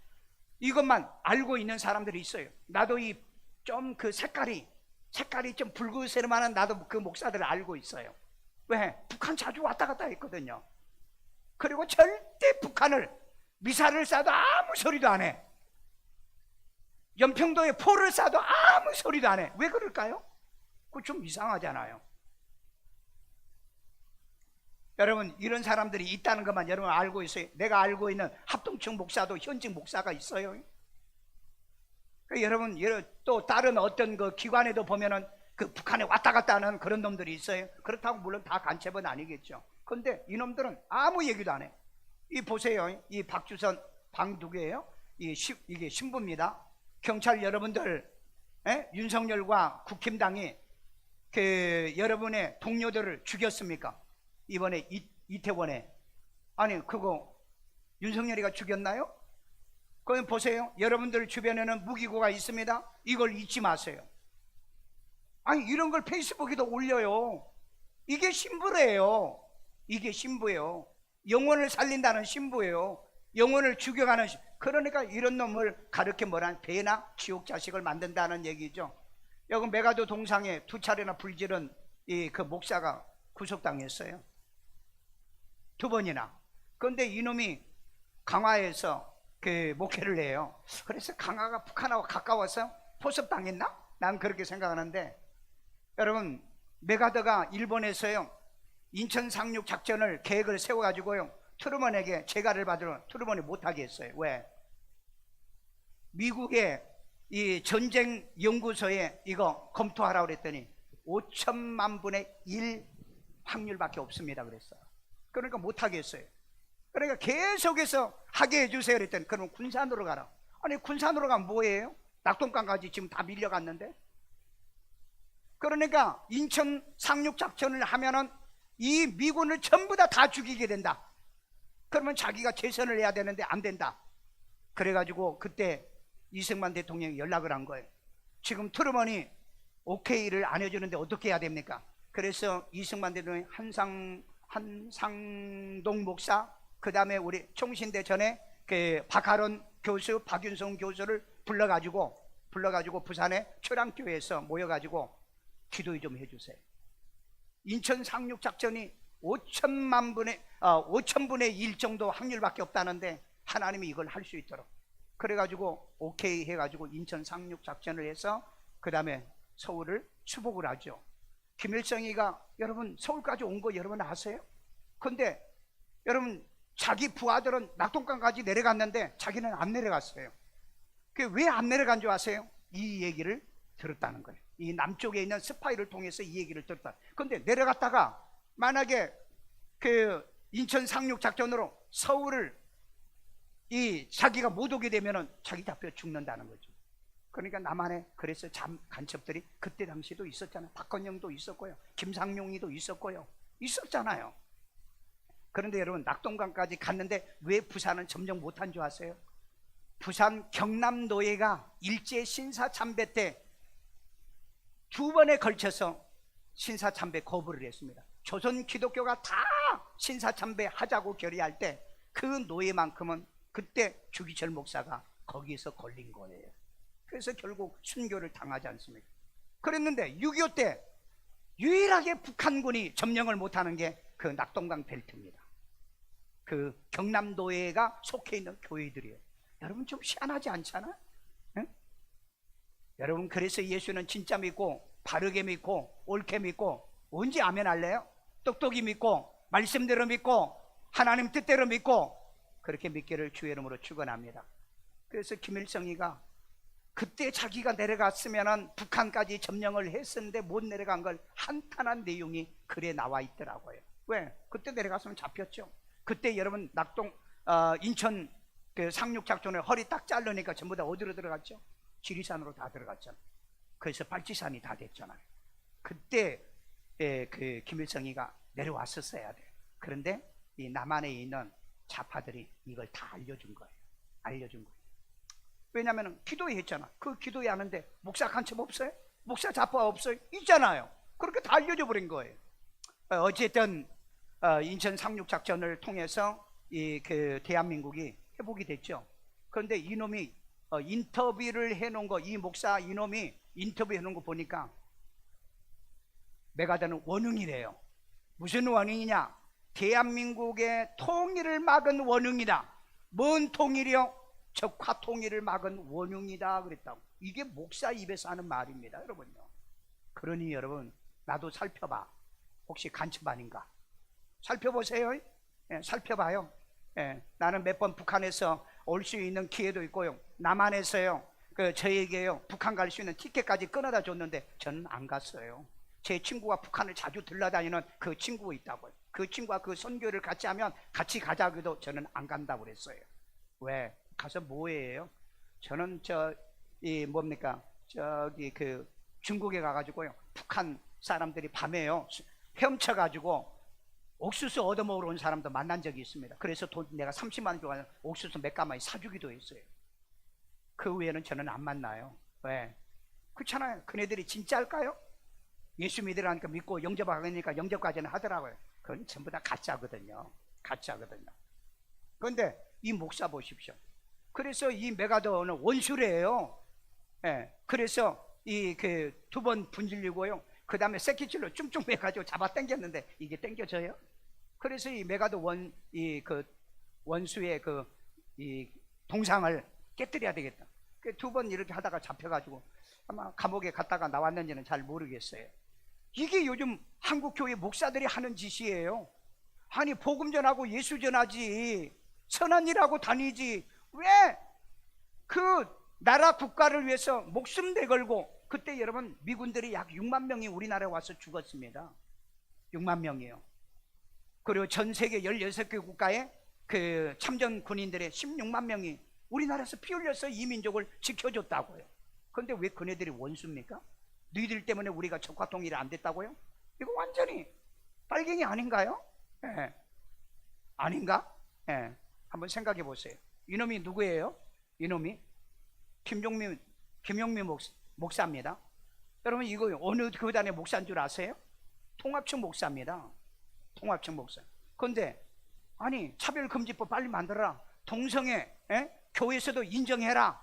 이것만 알고 있는 사람들이 있어요. 나도 이 좀 그 색깔이 좀 붉은색만한 나도 그 목사들을 알고 있어요. 왜? 북한 자주 왔다 갔다 했거든요. 그리고 절대 북한을 미사를 쏴도 아무 소리도 안 해. 연평도에 포를 쏴도 아무 소리도 안 해. 왜 그럴까요? 그거 좀 이상하잖아요. 여러분 이런 사람들이 있다는 것만 여러분 알고 있어요. 내가 알고 있는 합동층 목사도 현직 목사가 있어요. 그러니까 여러분 또 다른 어떤 그 기관에도 보면은 그 북한에 왔다 갔다 하는 그런 놈들이 있어요. 그렇다고 물론 다 간첩은 아니겠죠. 그런데 이놈들은 아무 얘기도 안 해. 이 보세요. 이 박주선 방 누구예요? 이게 신부입니다. 경찰 여러분들, 윤석열과 국힘당이 그 여러분의 동료들을 죽였습니까? 이번에 이태원에. 아니 그거 윤석열이가 죽였나요? 그럼 보세요. 여러분들 주변에는 무기고가 있습니다. 이걸 잊지 마세요. 아니 이런 걸 페이스북에도 올려요. 이게 신부래요. 이게 신부예요. 영혼을 살린다는 신부예요. 영혼을 죽여가는 그러니까 이런 놈을 가르쳐 뭐란 배나 지옥 자식을 만든다는 얘기죠. 여기 메가도 동상에 2차례나 불지른 그 목사가 구속당했어요. 2번이나. 그런데 이놈이 강화에서 그 목회를 해요. 그래서 강화가 북한하고 가까워서 포섭당했나? 난 그렇게 생각하는데, 여러분, 메가더가 일본에서요 인천 상륙 작전을 계획을 세워가지고요 트루먼에게 재가를 받으러 트루먼이 못하게 했어요. 왜? 미국의 이 전쟁 연구소에 이거 검토하라고 그랬더니 5천만 분의 1 확률밖에 없습니다 그랬어요. 그러니까 못하게 했어요. 그러니까 계속해서 하게 해주세요 그랬더니 그럼 군산으로 가라. 아니 군산으로 가면 뭐예요? 낙동강까지 지금 다 밀려갔는데. 그러니까 인천 상륙 작전을 하면은 이 미군을 전부 다 죽이게 된다. 그러면 자기가 재선을 해야 되는데 안 된다. 그래가지고 그때 이승만 대통령이 연락을 한 거예요. 지금 트루먼이 오케이를 안 해주는데 어떻게 해야 됩니까? 그래서 이승만 대통령이 한상동 목사, 그 다음에 우리 총신대 전에 그 박하론 교수, 박윤성 교수를 불러가지고 부산의 초량교회에서 모여가지고 기도 좀 해주세요. 인천 상륙 작전이 5천분의 1 정도 확률밖에 없다는데 하나님이 이걸 할 수 있도록 그래가지고 오케이 해가지고 인천 상륙 작전을 해서 그 다음에 서울을 수복을 하죠. 김일성이가 여러분 서울까지 온 거 여러분 아세요? 근데 여러분 자기 부하들은 낙동강까지 내려갔는데 자기는 안 내려갔어요. 그게 왜 안 내려간 줄 아세요? 이 얘기를 들었다는 거예요. 이 남쪽에 있는 스파이를 통해서 이 얘기를 들었다. 근데 내려갔다가 만약에 그 인천 상륙 작전으로 서울을 이 자기가 못 오게 되면은 자기 잡혀 죽는다는 거죠. 그러니까 남한에 그래서 간첩들이 그때 당시도 있었잖아요. 박건영도 있었고요, 김상용이도 있었잖아요. 그런데 여러분 낙동강까지 갔는데 왜 부산은 점령 못한 줄 아세요? 부산 경남노예가 일제 신사참배 때 2번에 걸쳐서 신사참배 거부를 했습니다. 조선 기독교가 다 신사참배 하자고 결의할 때 그 노예만큼은 그때 주기철 목사가 거기에서 걸린 거예요. 그래서 결국 순교를 당하지 않습니까? 그랬는데 6.25 때 유일하게 북한군이 점령을 못하는 게 그 낙동강 벨트입니다. 그 경남노예가 속해 있는 교회들이에요. 여러분 좀 희한하지 않잖아? 응? 여러분 그래서 예수는 진짜 믿고 바르게 믿고 옳게 믿고 언제 아멘 할래요? 똑똑히 믿고 말씀대로 믿고 하나님 뜻대로 믿고 그렇게 믿기를 주의 이름으로 축원합니다. 그래서 김일성이가 그때 자기가 내려갔으면 북한까지 점령을 했었는데 못 내려간 걸 한탄한 내용이 글에 나와 있더라고요. 왜? 그때 내려갔으면 잡혔죠. 그때 여러분 인천 그 상륙작전에 허리 딱 자르니까 전부 다 어디로 들어갔죠? 지리산으로 다 들어갔잖아요. 그래서 발지산이 다 됐잖아요. 그때 그 김일성이가 내려왔었어야 돼. 그런데 이 남한에 있는 좌파들이 이걸 다 알려준 거예요. 왜냐하면 기도했잖아. 그 기도회 하는데 목사 간첩 없어요? 목사 좌파 없어요? 있잖아요. 그렇게 다 알려줘 버린 거예요. 어쨌든 인천 상륙작전을 통해서 그 대한민국이 회복이 됐죠. 그런데 이놈이 인터뷰를 해놓은 거, 이 목사 이놈이 인터뷰 해놓은 거 보니까 메가더는 원흉이래요. 무슨 원흉이냐? 대한민국의 통일을 막은 원흉이다. 뭔 통일이요? 적화 통일을 막은 원흉이다 그랬다고. 이게 목사 입에서 하는 말입니다 여러분요. 그러니 여러분 나도 살펴봐. 혹시 간첩 아닌가? 살펴보세요. 살펴봐요. 나는 몇 번 북한에서 올 수 있는 기회도 있고요, 남한에서요 저에게요 북한 갈 수 있는 티켓까지 끊어다 줬는데 저는 안 갔어요. 제 친구가 북한을 자주 들러다니는 그 친구가 있다고요. 그 친구가 그 선교를 같이 하면 같이 가자고 해도 저는 안 간다고 그랬어요. 왜? 가서 뭐예요? 저는 저기 그 중국에 가가지고요 북한 사람들이 밤에요 헤엄쳐가지고 옥수수 얻어먹으러 온 사람도 만난 적이 있습니다. 그래서 돈 내가 30만 원 주고 옥수수 몇 가마니 사주기도 했어요. 그 외에는 저는 안 만나요. 왜? 그렇잖아요. 그네들이 진짜일까요? 예수 믿으라니까 믿고 영접하니까 영접까지는 하더라고요. 그건 전부 다 가짜거든요. 그런데 이 목사 보십시오. 그래서 이 메가더는 원수래요. 그래서 이 그 2번 분질리고요, 그 다음에 새끼줄로 쭉쭉 매가지고 잡아 당겼는데 이게 당겨져요? 그래서 이 메가더 원수의 이 동상을 깨뜨려야 되겠다. 두 번 이렇게 하다가 잡혀가지고 아마 감옥에 갔다가 나왔는지는 잘 모르겠어요. 이게 요즘 한국 교회 목사들이 하는 짓이에요. 아니 복음 전하고 예수 전하지, 선한 일하고 다니지, 왜 그 나라 국가를 위해서 목숨 내걸고, 그때 여러분 미군들이 약 6만 명이 우리나라에 와서 죽었습니다. 6만 명이에요. 그리고 전 세계 16개 국가에 그 참전 군인들의 16만 명이 우리나라에서 피 흘려서 이 민족을 지켜줬다고요. 그런데 왜 그네들이 원수입니까? 너희들 때문에 우리가 적화 통일이 안 됐다고요? 이거 완전히 빨갱이 아닌가요? 예. 아닌가? 예. 한번 생각해 보세요. 이놈이 누구예요? 이놈이 김용민 목사입니다. 여러분 이거 어느 교단의 목사인 줄 아세요? 통합청 목사입니다. 통합청 목사. 그런데 아니 차별금지법 빨리 만들어라, 동성애 교회에서도 인정해라.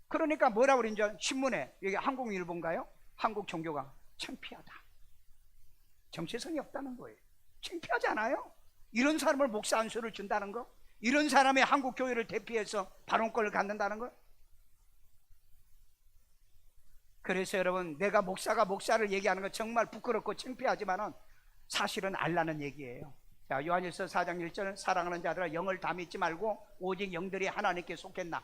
그러니까 뭐라고 그러는지 신문에, 여기 한국일보인가요? 한국 종교가 창피하다, 정체성이 없다는 거예요. 창피하지 않아요? 이런 사람을 목사 안수를 준다는 거, 이런 사람의 한국 교회를 대표해서 발언권을 갖는다는 거. 그래서 여러분, 내가 목사를 얘기하는 건 정말 부끄럽고 창피하지만은 사실은 알라는 얘기예요. 자, 요한일서 4장 1절, 사랑하는 자들아 영을 다 믿지 말고 오직 영들이 하나님께 속했나.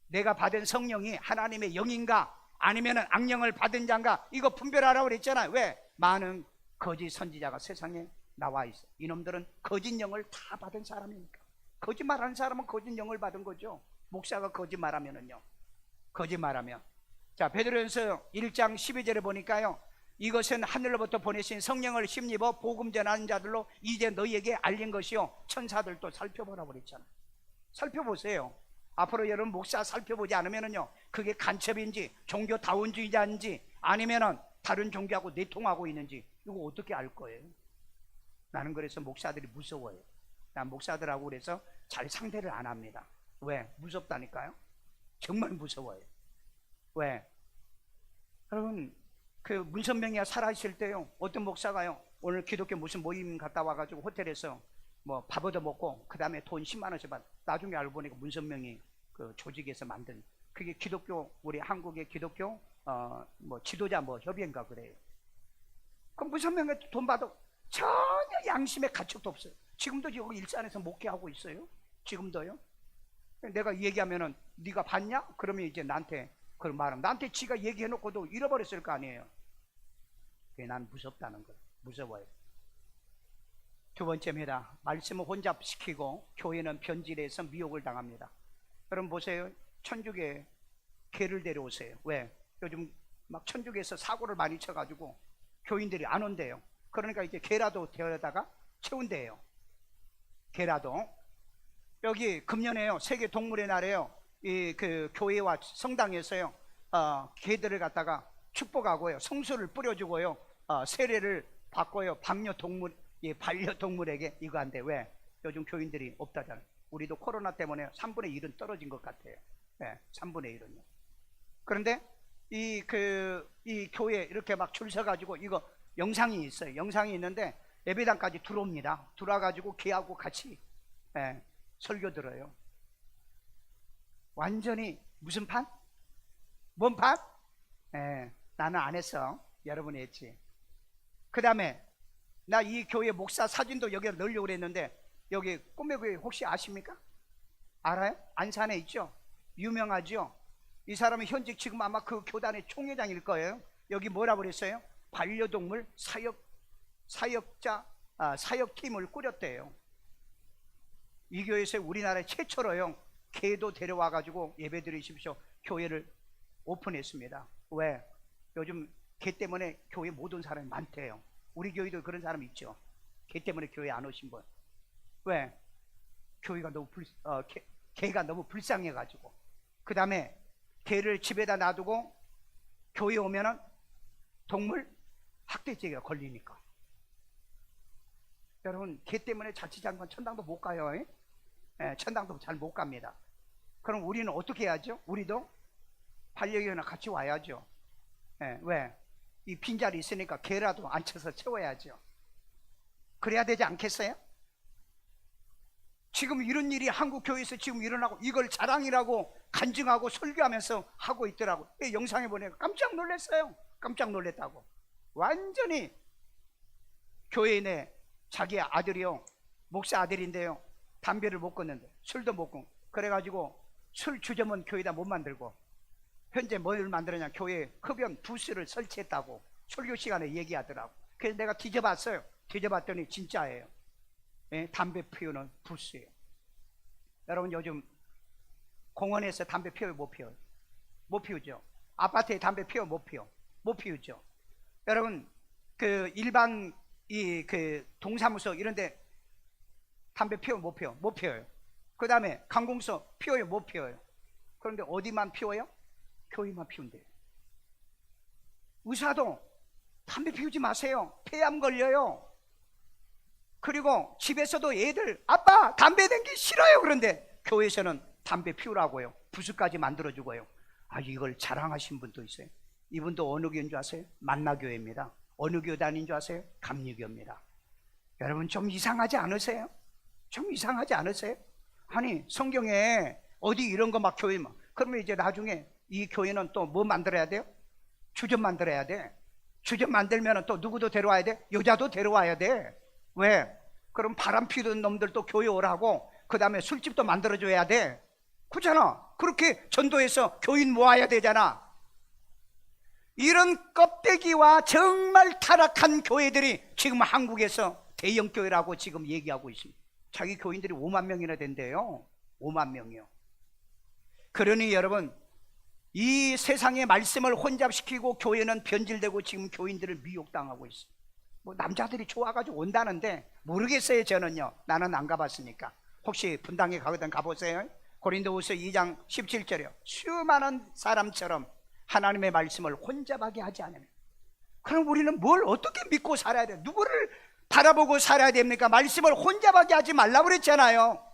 내가 받은 성령이 하나님의 영인가 아니면 악령을 받은 자인가, 이거 분별하라고 그랬잖아요. 왜? 많은 거짓 선지자가 세상에 나와 있어. 이놈들은 거짓 영을 다 받은 사람이니까. 거짓말하는 사람은 거짓 영을 받은 거죠. 목사가 거짓말하면은요, 거짓말하면. 자, 베드로전서 1장 12절에 보니까요, 이것은 하늘로부터 보내신 성령을 힘입어 복음 전하는 자들로 이제 너희에게 알린 것이요, 천사들도 살펴보라고 그랬잖아요. 살펴보세요. 앞으로 여러분 목사 살펴보지 않으면은요, 그게 간첩인지 종교다운주의자인지 아니면은 다른 종교하고 내통하고 있는지 이거 어떻게 알 거예요? 나는 그래서 목사들이 무서워요. 난 목사들하고 그래서 잘 상대를 안 합니다. 왜? 무섭다니까요. 정말 무서워요. 왜? 여러분, 그 문선명이가 살아있을 때요, 어떤 목사가요, 오늘 기독교 무슨 모임 갔다 와가지고 호텔에서 뭐 밥 얻어 먹고 그 다음에 돈 10만 원씩 받. 나중에 알고 보니까 문선명이 그 조직에서 만든, 그게 기독교, 우리 한국의 기독교 뭐 지도자 뭐 협의회인가 그래요. 그럼 문선명이 돈 받아 전혀 양심의 가책도 없어요. 지금도 여기 일산에서 목회하고 있어요. 지금도요. 내가 얘기하면은 네가 봤냐? 그러면 이제 나한테 그런 말은, 나한테 지가 얘기해놓고도 잃어버렸을 거 아니에요. 그게 난 무섭다는 거예요. 무서워요. 두 번째입니다. 말씀을 혼잡시키고 교회는 변질해서 미혹을 당합니다. 여러분 보세요. 천주교에 개를 데려오세요. 왜? 요즘 막 천주교에서 사고를 많이 쳐가지고 교인들이 안 온대요. 그러니까 이제 개라도 데려다가 채운대요. 개라도. 여기 금년에요, 세계 동물의 날에요, 이 그 교회와 성당에서요, 개들을 갖다가 축복하고요, 성수를 뿌려주고요, 세례를 받고요, 반려동물에게 이거 한대. 왜? 요즘 교인들이 없다잖아요. 우리도 코로나 때문에 3분의 1은 떨어진 것 같아요. 네, 3분의 1은요. 그런데 이 교회 이렇게 막 줄 서가지고 이거 영상이 있어요. 영상이 있는데 예배당까지 들어옵니다. 들어와가지고 개하고 같이 설교 들어요. 완전히 무슨 판? 뭔 판? 나는 안 했어. 여러분이 했지. 그 다음에 나 이 교회 목사 사진도 여기에 넣으려고 그랬는데, 여기 꿈의교회 혹시 아십니까? 알아요? 안산에 있죠? 유명하죠? 이 사람은 현직 지금 아마 그 교단의 총회장일 거예요. 여기 뭐라고 그랬어요? 반려동물 사역팀을 꾸렸대요. 이 교회에서 우리나라에 최초로요, 개도 데려와가지고 예배 드리십시오 교회를 오픈했습니다. 왜? 요즘 개 때문에 교회 못 온 사람이 많대요. 우리 교회도 그런 사람 있죠. 개 때문에 교회 안 오신 분. 왜? 교회가 너무 개가 너무 불쌍해가지고. 그 다음에 개를 집에다 놔두고 교회 오면은 동물 학대죄가 걸리니까. 여러분, 개 때문에 자칫장관 천당도 못 가요. 천당도 잘 못 갑니다. 그럼 우리는 어떻게 해야죠? 우리도 반려견이랑 같이 와야죠. 왜? 이 빈자리 있으니까 개라도 앉혀서 채워야죠. 그래야 되지 않겠어요? 지금 이런 일이 한국 교회에서 지금 일어나고 이걸 자랑이라고 간증하고 설교하면서 하고 있더라고. 영상에 보내고 깜짝 놀랐어요. 깜짝 놀랐다고. 완전히 교회 내 자기 아들이요, 목사 아들인데요, 담배를 못 끊는데, 술도 못 끊고, 그래가지고 술 주점은 교회에다 못 만들고 현재 뭘 만들었냐, 교회에 흡연 부스를 설치했다고 설교 시간에 얘기하더라고. 그래서 내가 뒤져봤어요. 뒤져봤더니 진짜예요. 예, 담배 피우는 부스예요. 여러분, 요즘 공원에서 담배 피워요, 못 피워요? 못 피우죠. 아파트에 담배 피워, 못 피워? 못 피우죠. 여러분, 그 일반 그 동사무소 이런데 담배 피워, 못 피워? 못 피워요. 그 다음에 관공서 피워요, 못 피워요? 그런데 어디만 피워요? 교회만 피운대요. 의사도 담배 피우지 마세요. 폐암 걸려요. 그리고 집에서도 애들 아빠 담배 댕기 싫어요. 그런데 교회에서는 담배 피우라고요. 부스까지 만들어주고요. 아, 이걸 자랑하신 분도 있어요. 이분도 어느 교회인 줄 아세요? 만나교회입니다. 어느 교회 다닌 줄 아세요? 감리교입니다. 여러분, 좀 이상하지 않으세요? 좀 이상하지 않으세요? 아니, 성경에 어디 이런 거 막 교회 막, 그러면 이제 나중에 이 교회는 또 뭐 만들어야 돼요? 주점 만들어야 돼. 주점 만들면 또 누구도 데려와야 돼? 여자도 데려와야 돼. 왜? 그럼 바람 피우는 놈들도 교회 오라고, 그 다음에 술집도 만들어줘야 돼. 그렇잖아. 그렇게 전도해서 교인 모아야 되잖아. 이런 껍데기와 정말 타락한 교회들이 지금 한국에서 대형교회라고 지금 얘기하고 있습니다. 자기 교인들이 5만 명이나 된대요. 5만 명이요. 그러니 여러분, 이 세상의 말씀을 혼잡시키고 교회는 변질되고 지금 교인들을 미혹당하고 있어요. 뭐 남자들이 좋아가지고 온다는데 모르겠어요. 저는요, 나는 안 가봤으니까. 혹시 분당에 가거든 가보세요. 고린도후서 2장 17절이요. 수많은 사람처럼 하나님의 말씀을 혼잡하게 하지 않으면, 그럼 우리는 뭘 어떻게 믿고 살아야 돼요? 누구를 바라보고 살아야 됩니까? 말씀을 혼잡하게 하지 말라고 그랬잖아요.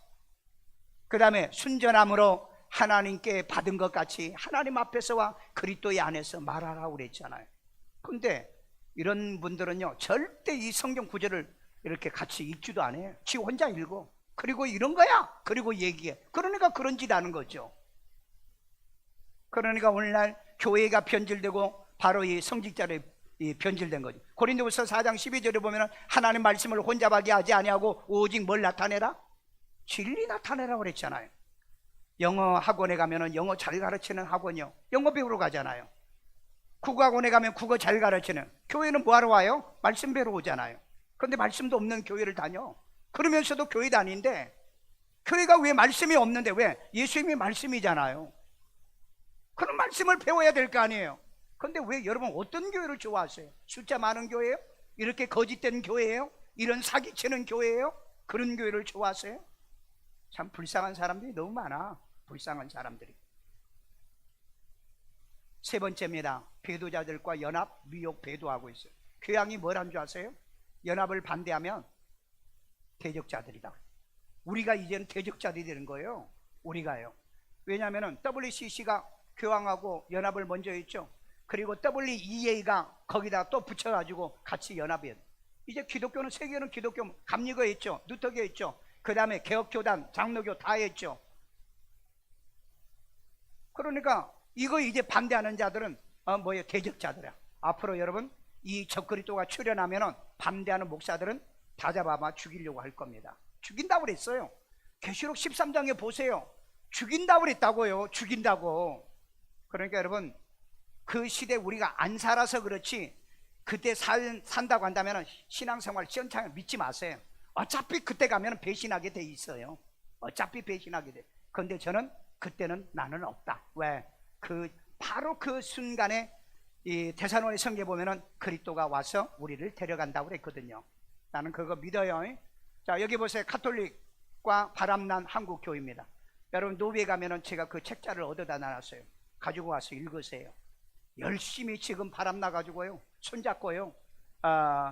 그 다음에 순전함으로 하나님께 받은 것 같이 하나님 앞에서와 그리스도의 안에서 말하라고 그랬잖아요. 근데 이런 분들은요, 절대 이 성경 구절을 이렇게 같이 읽지도 않아요. 지 혼자 읽어. 그리고 이런 거야. 그리고 얘기해. 그러니까 그런 짓 하는 거죠. 그러니까 오늘날 교회가 변질되고 바로 이 성직자를 변질된 거죠. 고린도후서 4장 12절에 보면 하나님 말씀을 혼잡하게 하지 아니하고 오직 뭘 나타내라? 진리 나타내라고 그랬잖아요. 영어 학원에 가면은 영어 잘 가르치는 학원이요, 영어 배우러 가잖아요. 국어학원에 가면 국어 잘 가르치는, 교회는 뭐하러 와요? 말씀 배우러 오잖아요. 그런데 말씀도 없는 교회를 다녀. 그러면서도 교회 다니는데, 교회가 왜 말씀이 없는데? 왜? 예수님이 말씀이잖아요. 그런 말씀을 배워야 될 거 아니에요. 그런데 왜 여러분 어떤 교회를 좋아하세요? 숫자 많은 교회예요? 이렇게 거짓된 교회예요? 이런 사기치는 교회예요? 그런 교회를 좋아하세요? 참 불쌍한 사람들이 너무 많아. 불쌍한 사람들이. 세 번째입니다. 배도자들과 연합, 미혹, 배도하고 있어요. 교양이 뭐란 줄 아세요? 연합을 반대하면 대적자들이다. 우리가 이제는 대적자들이 되는 거예요. 우리가요. 왜냐하면 WCC가 교황하고 연합을 먼저 했죠. 그리고 WEA가 거기다 또 붙여가지고 같이 연합해요. 이제 기독교는, 세계는 기독교, 감리교 했죠. 누터교 했죠. 그 다음에 개혁교단, 장로교 다 했죠. 그러니까 이거 이제 반대하는 자들은 뭐예요? 대적자들이야. 앞으로 여러분 이 적그리스도가 출현하면은 반대하는 목사들은 다 잡아봐 죽이려고 할 겁니다. 죽인다고 그랬어요. 계시록 13장에 보세요. 죽인다고 그랬다고요. 죽인다고. 그러니까 여러분, 그 시대 우리가 안 살아서 그렇지, 그때 산다고 한다면 신앙생활 시원찮게 믿지 마세요. 어차피 그때 가면 배신하게 돼 있어요. 어차피 배신하게 돼. 그런데 저는 그때는 나는 없다. 왜? 바로 그 순간에 이 데살로니가 성경에 보면은 그리스도가 와서 우리를 데려간다고 그랬거든요. 나는 그거 믿어요. 자, 여기 보세요. 가톨릭과 바람난 한국 교회입니다. 여러분 노비에 가면은 제가 그 책자를 얻어다 놔놨어요. 가지고 와서 읽으세요. 열심히 지금 바람나 가지고요, 손잡고요,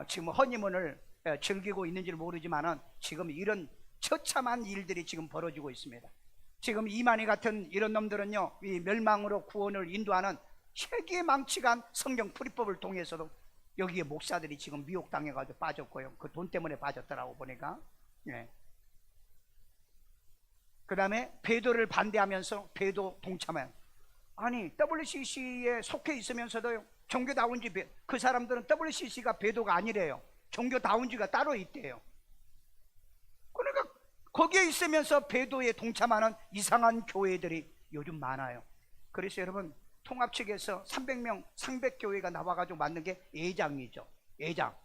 지금 허니문을 즐기고 있는지를 모르지만은 지금 이런 처참한 일들이 지금 벌어지고 있습니다. 지금 이만희 같은 이런 놈들은요, 이 멸망으로 구원을 인도하는 세계 망치간 성경 풀이법을 통해서도 여기에 목사들이 지금 미혹당해가지고 빠졌고요. 그 돈 때문에 빠졌더라고 보니까. 예. 그 다음에 배도를 반대하면서 배도 동참해요. 아니 WCC에 속해 있으면서도요 종교다운지 그 사람들은 WCC가 배도가 아니래요. 종교다운지가 따로 있대요. 그러니까 거기에 있으면서 배도에 동참하는 이상한 교회들이 요즘 많아요. 그래서 여러분 통합 측에서 300명 상백교회가 나와가지고 만든 게 예장이죠. 예장.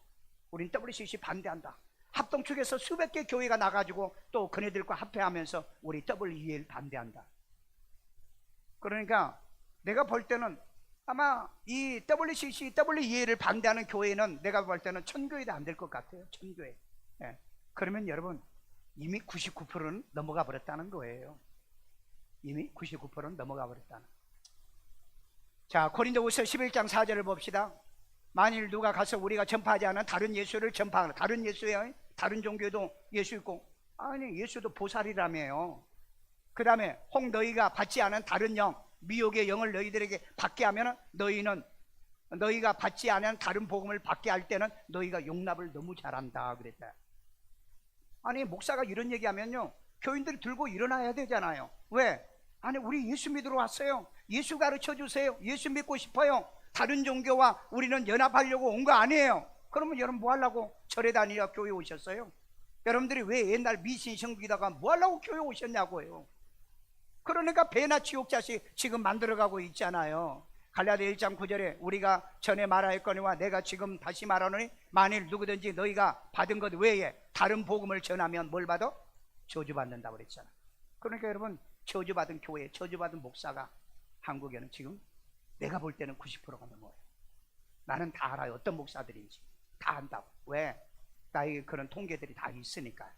우린 WCC 반대한다. 합동 측에서 수백 개 교회가 나가지고 또 그네들과 합회하면서 우리 WEL 반대한다. 그러니까 내가 볼 때는 아마 이 WCC, WEL을 반대하는 교회는 내가 볼 때는 1000교회도 안 될 것 같아요. 1000교회. 예. 그러면 여러분 이미 99%는 넘어가 버렸다는 거예요. 이미 99%는 넘어가 버렸다는. 자, 고린도후서 11장 4절을 봅시다. 만일 누가 가서 우리가 전파하지 않은 다른 예수를 전파하는, 다른 예수예요. 다른 종교도 예수 있고, 아니 예수도 보살이라며요. 그 다음에 혹 너희가 받지 않은 다른 영, 미혹의 영을 너희들에게 받게 하면 너희가 받지 않은 다른 복음을 받게 할 때는 너희가 용납을 너무 잘한다 그랬다. 아니 목사가 이런 얘기하면요 교인들이 들고 일어나야 되잖아요. 왜? 아니 우리 예수 믿으러 왔어요. 예수 가르쳐 주세요. 예수 믿고 싶어요. 다른 종교와 우리는 연합하려고 온 거 아니에요. 그러면 여러분 뭐 하려고 절에 다니려 교회 오셨어요? 여러분들이 왜 옛날 미신 성기다가 뭐 하려고 교회 오셨냐고요. 그러니까 배나 지옥자식 지금 만들어가고 있잖아요. 갈라디아 1장 9절에 우리가 전에 말하였거니와 내가 지금 다시 말하노니 만일 누구든지 너희가 받은 것 외에 다른 복음을 전하면 뭘 받아? 저주받는다고 그랬잖아. 그러니까 여러분 저주받은 교회, 저주받은 목사가 한국에는 지금 내가 볼 때는 90%가 넘어요. 나는 다 알아요. 어떤 목사들인지 다 안다고. 왜? 나에게 그런 통계들이 다 있으니까요.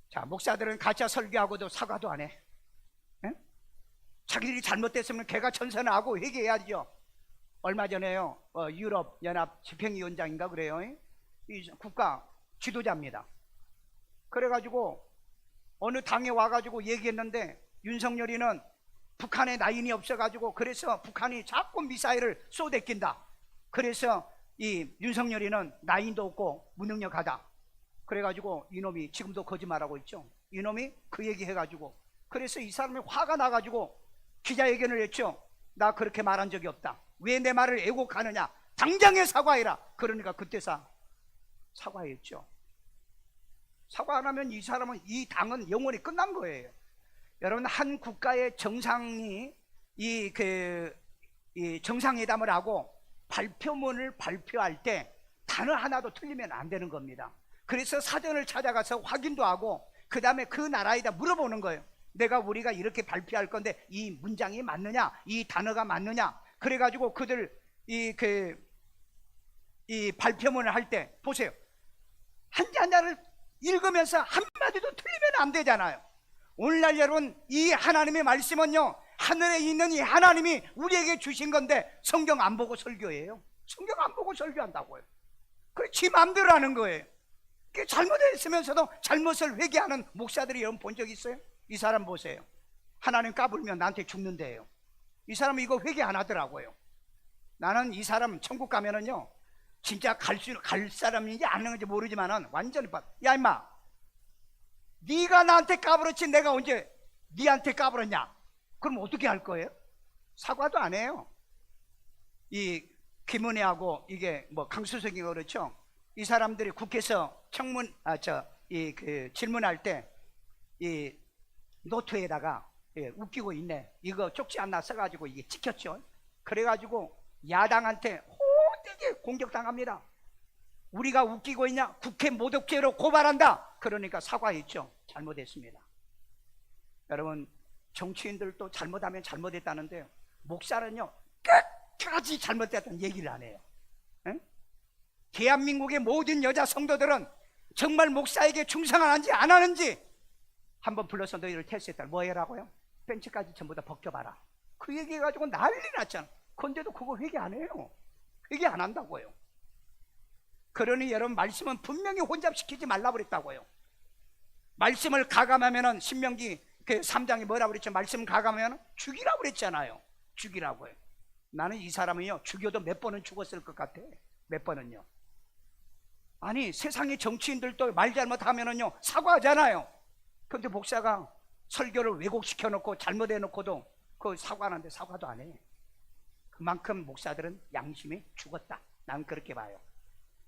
자, 목사들은 가짜 설교하고도 사과도 안 해. 에? 자기들이 잘못됐으면 개가 천선을 하고 회개해야죠. 얼마 전에요 유럽 연합 집행위원장인가 그래요. 이 국가 지도자입니다. 그래가지고 어느 당에 와가지고 얘기했는데 윤석열이는 북한에 라인이 없어가지고 그래서 북한이 자꾸 미사일을 쏘대낀다. 그래서 이 윤석열이는 라인도 없고 무능력하다. 그래가지고 이놈이 지금도 거짓말하고 있죠. 이놈이 그 얘기 해가지고 그래서 이 사람이 화가 나가지고 기자회견을 했죠. 나 그렇게 말한 적이 없다. 왜 내 말을 애곡하느냐. 당장에 사과해라. 그러니까 그때 사과했죠. 사과 안 하면 이 사람은 이 당은 영원히 끝난 거예요. 여러분 한 국가의 정상이 이 정상회담을 하고 발표문을 발표할 때 단어 하나도 틀리면 안 되는 겁니다. 그래서 사전을 찾아가서 확인도 하고 그 다음에 그 나라에다 물어보는 거예요. 우리가 이렇게 발표할 건데 이 문장이 맞느냐, 이 단어가 맞느냐. 그래가지고 그들 이 발표문을 할 때 보세요. 한자를 읽으면서 한마디도 틀리면 안 되잖아요. 오늘날 여러분 이 하나님의 말씀은요 하늘에 있는 이 하나님이 우리에게 주신 건데 성경 안 보고 설교해요. 성경 안 보고 설교한다고요. 그래 지 마음대로 하는 거예요. 잘못했으면서도 잘못을 회개하는 목사들이 여러분 본 적 있어요? 이 사람 보세요. 하나님 까불면 나한테 죽는데요. 이 사람은 이거 회개 안 하더라고요. 나는 이 사람 천국 가면은요 진짜 갈 사람인지 안 하는지 모르지만은 완전히 야 임마 네가 나한테 까불었지 내가 언제 네한테 까불었냐. 그럼 어떻게 할 거예요? 사과도 안 해요. 이 김은혜하고 이게 뭐 강수석이 그렇죠. 이 사람들이 국회에서 질문할 때 이 노트에다가 웃기고 있네. 이거 쪽지 하나 써가지고 이게 찍혔죠. 그래가지고 야당한테 호되게 공격당합니다. 우리가 웃기고 있냐? 국회 모독죄로 고발한다. 그러니까 사과했죠. 잘못했습니다. 여러분 정치인들도 잘못하면 잘못했다는데요 목사는요 끝까지 잘못됐다는 얘기를 안 해요. 응? 대한민국의 모든 여자 성도들은 정말 목사에게 충성하는지 안 하는지 한번 불러서 너희를 테스트했다. 뭐 해라고요? 벤치까지 전부 다 벗겨봐라. 그 얘기해가지고 난리 났잖아. 그런데도 그거 회개 안 해요. 회개 안 한다고요. 그러니 여러분 말씀은 분명히 혼잡시키지 말라고 그랬다고요. 말씀을 가감하면은 신명기 그 3장이 뭐라고 그랬죠? 말씀 가감하면 죽이라고 그랬잖아요. 죽이라고요. 나는 이 사람은요 죽여도 몇 번은 죽었을 것 같아. 몇 번은요. 아니 세상의 정치인들도 말 잘못하면은요 사과하잖아요. 근데 목사가 설교를 왜곡시켜 놓고 잘못해 놓고도 그 사과하는데 사과도 안 해. 그만큼 목사들은 양심이 죽었다. 난 그렇게 봐요.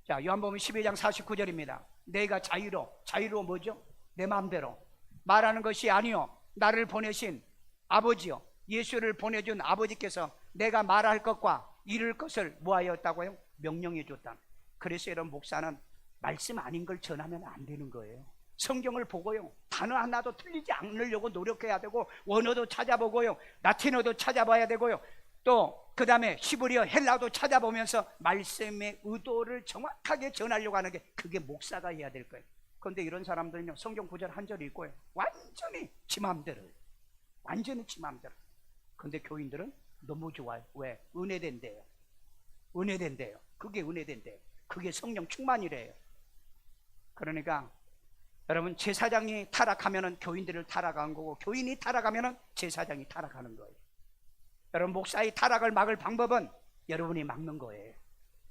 자, 요한복음 12장 49절입니다. 내가 자유로 뭐죠? 내 마음대로 말하는 것이 아니요 나를 보내신 아버지요 예수를 보내준 아버지께서 내가 말할 것과 이룰 것을 뭐하였다고요? 명령해 줬다. 그래서 여러분, 목사는 말씀 아닌 걸 전하면 안 되는 거예요. 성경을 보고요, 단어 하나도 틀리지 않으려고 노력해야 되고, 원어도 찾아보고요, 라틴어도 찾아봐야 되고요, 또 그 다음에 히브리어, 헬라도 찾아보면서 말씀의 의도를 정확하게 전하려고 하는 게, 그게 목사가 해야 될 거예요. 그런데 이런 사람들은요, 성경 구절 한 절 읽고요, 완전히 지 마음대로, 완전히 지 마음대로. 근데 교인들은 너무 좋아요. 왜? 은혜된대요. 은혜된대요. 그게 은혜된대요. 그게 성령 충만이래요. 그러니까 여러분, 제사장이 타락하면은 교인들을 타락한 거고, 교인이 타락하면은 제사장이 타락하는 거예요. 여러분, 목사의 타락을 막을 방법은 여러분이 막는 거예요.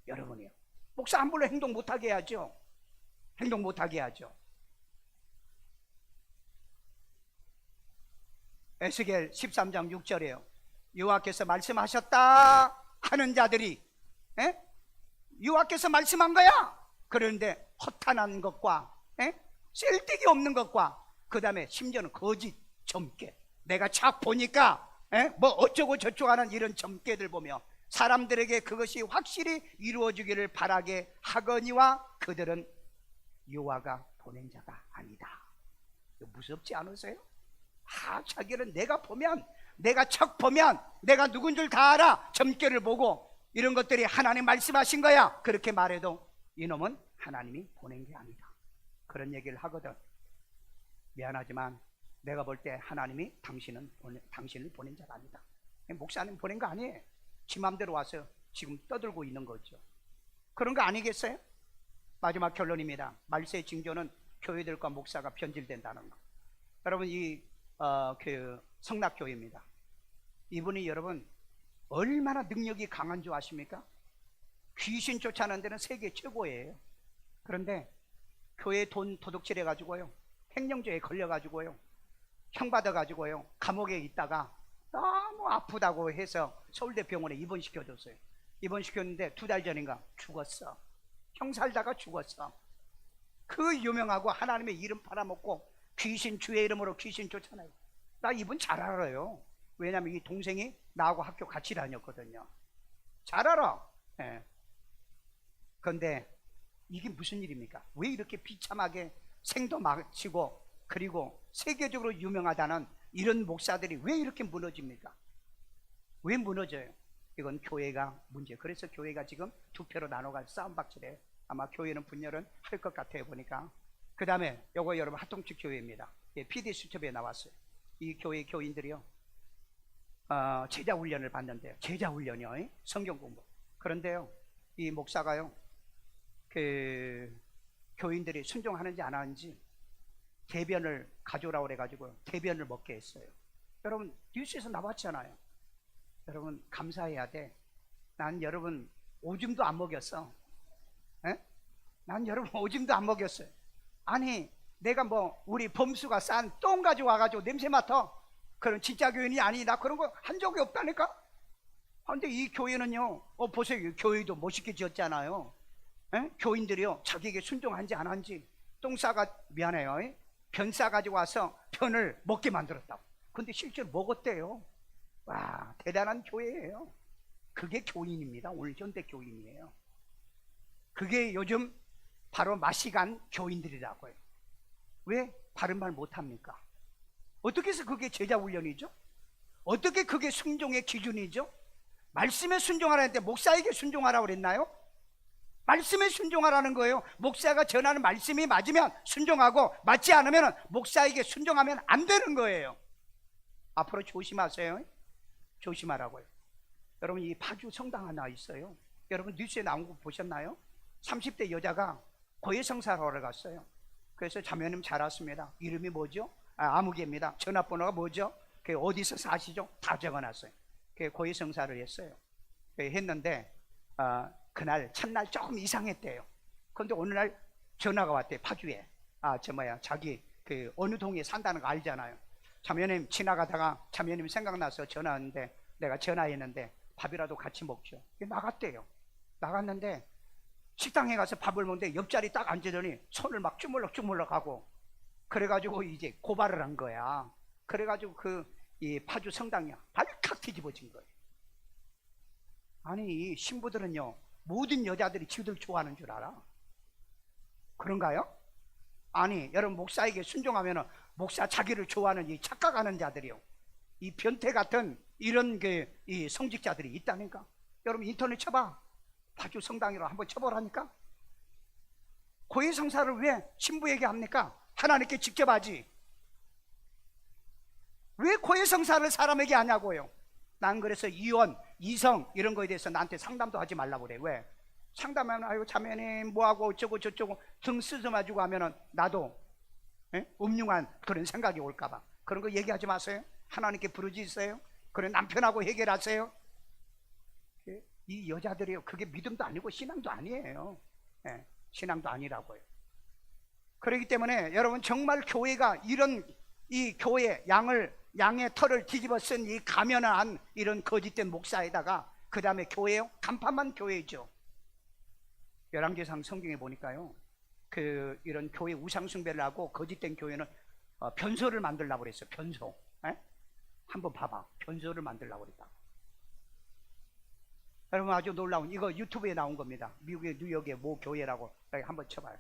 여러분이요. 목사 함부로 행동 못하게 해야죠. 행동 못하게 해야죠. 에스겔 13장 6절이에요. 여호와께서 말씀하셨다 하는 자들이, 여호와께서 말씀한 거야. 그런데 허탄한 것과 쓸데기 없는 것과, 그 다음에 심지어는 거짓 점괘, 내가 착 보니까 뭐 어쩌고 저쩌고 하는 이런 점괘들 보며 사람들에게 그것이 확실히 이루어지기를 바라게 하거니와 그들은 여호와가 보낸 자가 아니다. 무섭지 않으세요? 자기는 내가 보면, 내가 척 보면 내가 누군 줄 다 알아. 점괘를 보고 이런 것들이 하나님 말씀하신 거야. 그렇게 말해도 이놈은 하나님이 보낸 게 아니다. 그런 얘기를 하거든. 미안하지만 내가 볼 때 하나님이 당신을 보낸 자가 아니다. 목사님 보낸 거 아니에요. 지 맘대로 와서 지금 떠들고 있는 거죠. 그런 거 아니겠어요? 마지막 결론입니다. 말세의 징조는 교회들과 목사가 변질된다는 거. 여러분, 그 성락교회입니다. 이분이 여러분 얼마나 능력이 강한 줄 아십니까? 귀신 쫓아내는 데는 세계 최고예요. 그런데 교회 돈 도둑질 해가지고요, 횡령죄에 걸려가지고요, 형 받아가지고요, 감옥에 있다가 너무 아프다고 해서 서울대 병원에 입원시켜줬어요. 입원시켰는데 2달 전인가 죽었어. 형 살다가 죽었어. 그 유명하고 하나님의 이름 팔아먹고 귀신, 주의 이름으로 귀신 쫓아내고. 나 이분 잘 알아요. 왜냐면 이 동생이 나하고 학교 같이 다녔거든요. 잘 알아. 그런데 이게 무슨 일입니까? 왜 이렇게 비참하게 생도 마치고, 그리고 세계적으로 유명하다는 이런 목사들이 왜 이렇게 무너집니까? 왜 무너져요? 이건 교회가 문제. 그래서 교회가 지금 2표로 나눠갈 싸움박질에 아마 교회는 분열은 할 것 같아요, 보니까. 그 다음에 요거 여러분, 하통축 교회입니다. PD 수첩에 나왔어요. 이 교회 교인들이요, 제자 훈련을 받는데요. 제자 훈련이요, 성경 공부. 그런데요, 이 목사가요, 그 교인들이 순종하는지 안 하는지 대변을 가져오라고 그래가지고 대변을 먹게 했어요. 여러분, 뉴스에서 나왔잖아요. 여러분, 감사해야 돼. 난 여러분 오줌도 안 먹였어. 난 여러분 오줌도 안 먹였어요. 아니, 내가 뭐 우리 범수가 싼 똥 가져와가지고 냄새 맡아, 그런 진짜 교인이 아니다, 그런 거 한 적이 없다니까. 근데 이 교회는요, 보세요. 교회도 멋있게 지었잖아요. 교인들이요, 자기에게 순종한지 안 한지 똥 싸가, 미안해요, 변 싸가지고 와서 변을 먹게 만들었다고. 근데 실제로 먹었대요. 와, 대단한 교회예요. 그게 교인입니다. 오늘 현대 교인이에요. 그게 요즘 바로 마시간 교인들이라고요. 왜 바른 말 못합니까? 어떻게 해서 그게 제자 훈련이죠? 어떻게 그게 순종의 기준이죠? 말씀에 순종하라는데 목사에게 순종하라고 그랬나요? 말씀에 순종하라는 거예요. 목사가 전하는 말씀이 맞으면 순종하고, 맞지 않으면 목사에게 순종하면 안 되는 거예요. 앞으로 조심하세요. 조심하라고요. 여러분, 이 파주 성당 하나 있어요. 여러분 뉴스에 나온 거 보셨나요? 30대 여자가 고해성사하러 갔어요. 그래서 자매님 잘 왔습니다. 이름이 뭐죠? 아무개입니다. 전화번호가 뭐죠? 어디서 사시죠? 다 적어놨어요. 고해성사를 했어요. 했는데 그날 첫날 조금 이상했대요. 그런데 어느 날 전화가 왔대요. 파주에. 자기 그 어느 동에 산다는 거 알잖아요. 자매님 지나가다가 자매님 생각나서 전화 왔는데 내가 전화했는데 밥이라도 같이 먹죠. 나갔대요. 나갔는데 식당에 가서 밥을 먹는데 옆자리 딱 앉으더니 손을 막 주물럭주물럭 하고, 그래가지고 이제 고발을 한 거야. 그래가지고 이 파주 성당이야 발칵 뒤집어진 거예요. 아니 이 신부들은요 모든 여자들이 지들 좋아하는 줄 알아? 그런가요? 아니 여러분, 목사에게 순종하면 목사 자기를 좋아하는 이 착각하는 자들이요, 이 변태 같은 이런 이 성직자들이 있다니까. 여러분 인터넷 쳐봐. 파주 성당이라고 한번 쳐보라니까. 고해 성사를 왜 신부에게 합니까? 하나님께 직접 하지. 왜 고해 성사를 사람에게 하냐고요. 난 그래서 이혼, 이성 이런 거에 대해서 나한테 상담도 하지 말라고 그래. 왜? 상담하면 아이고 자매님 뭐하고 어쩌고 저쩌고 등 쓰듬어주고 하면은 나도 음흉한 그런 생각이 올까봐 그런 거 얘기하지 마세요. 하나님께 부르짖으세요. 그래 남편하고 해결하세요. 이 여자들이요, 그게 믿음도 아니고 신앙도 아니에요. 신앙도 아니라고요. 그렇기 때문에 여러분 정말 교회가 이런 이 교회 양의 털을 뒤집어 쓴 이 가면한 이런 거짓된 목사에다가 그 다음에 교회요, 간판만 교회죠. 열왕기상 성경에 보니까요, 이런 교회 우상 숭배를 하고 거짓된 교회는 변소를 만들려고 그랬어요. 변소. 한번 봐봐. 변소를 만들려고 그랬다. 여러분 아주 놀라운, 이거 유튜브에 나온 겁니다. 미국의 뉴욕의 모 교회라고. 한번 쳐봐요.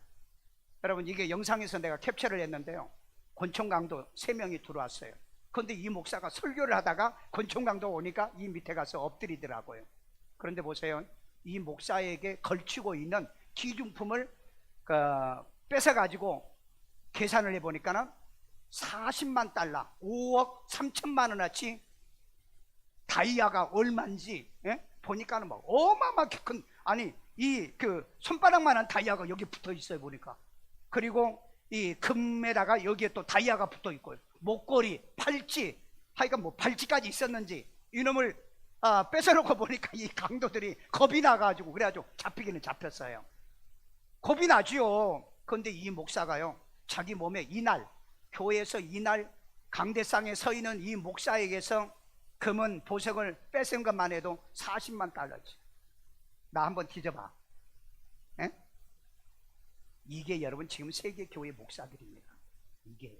여러분 이게 영상에서 내가 캡처를 했는데요, 권총 강도 3명이 들어왔어요. 그런데 이 목사가 설교를 하다가 권총 강도 오니까 이 밑에 가서 엎드리더라고요. 그런데 보세요, 이 목사에게 걸치고 있는 기중품을 뺏어가지고 계산을 해보니까는 40만 달러, 5억 3천만 원어치 다이아가 얼마인지 보니까는 뭐 어마어마하게 큰, 아니 이 손바닥만한 다이아가 여기 붙어 있어요 보니까. 그리고 이 금에다가 여기에 또 다이아가 붙어 있고요. 목걸이, 팔찌, 하여간 뭐 발찌까지 있었는지 이놈을 뺏어놓고 보니까 이 강도들이 겁이 나가지고 그래가지고 잡히기는 잡혔어요. 겁이 나지요. 그런데 이 목사가요, 자기 몸에 이날 교회에서 이날 강대상에 서 있는 이 목사에게서 금은 보석을 뺏은 것만 해도 40만 달러지. 나 한번 뒤져봐. 이게 여러분 지금 세계 교회 목사들입니다. 이게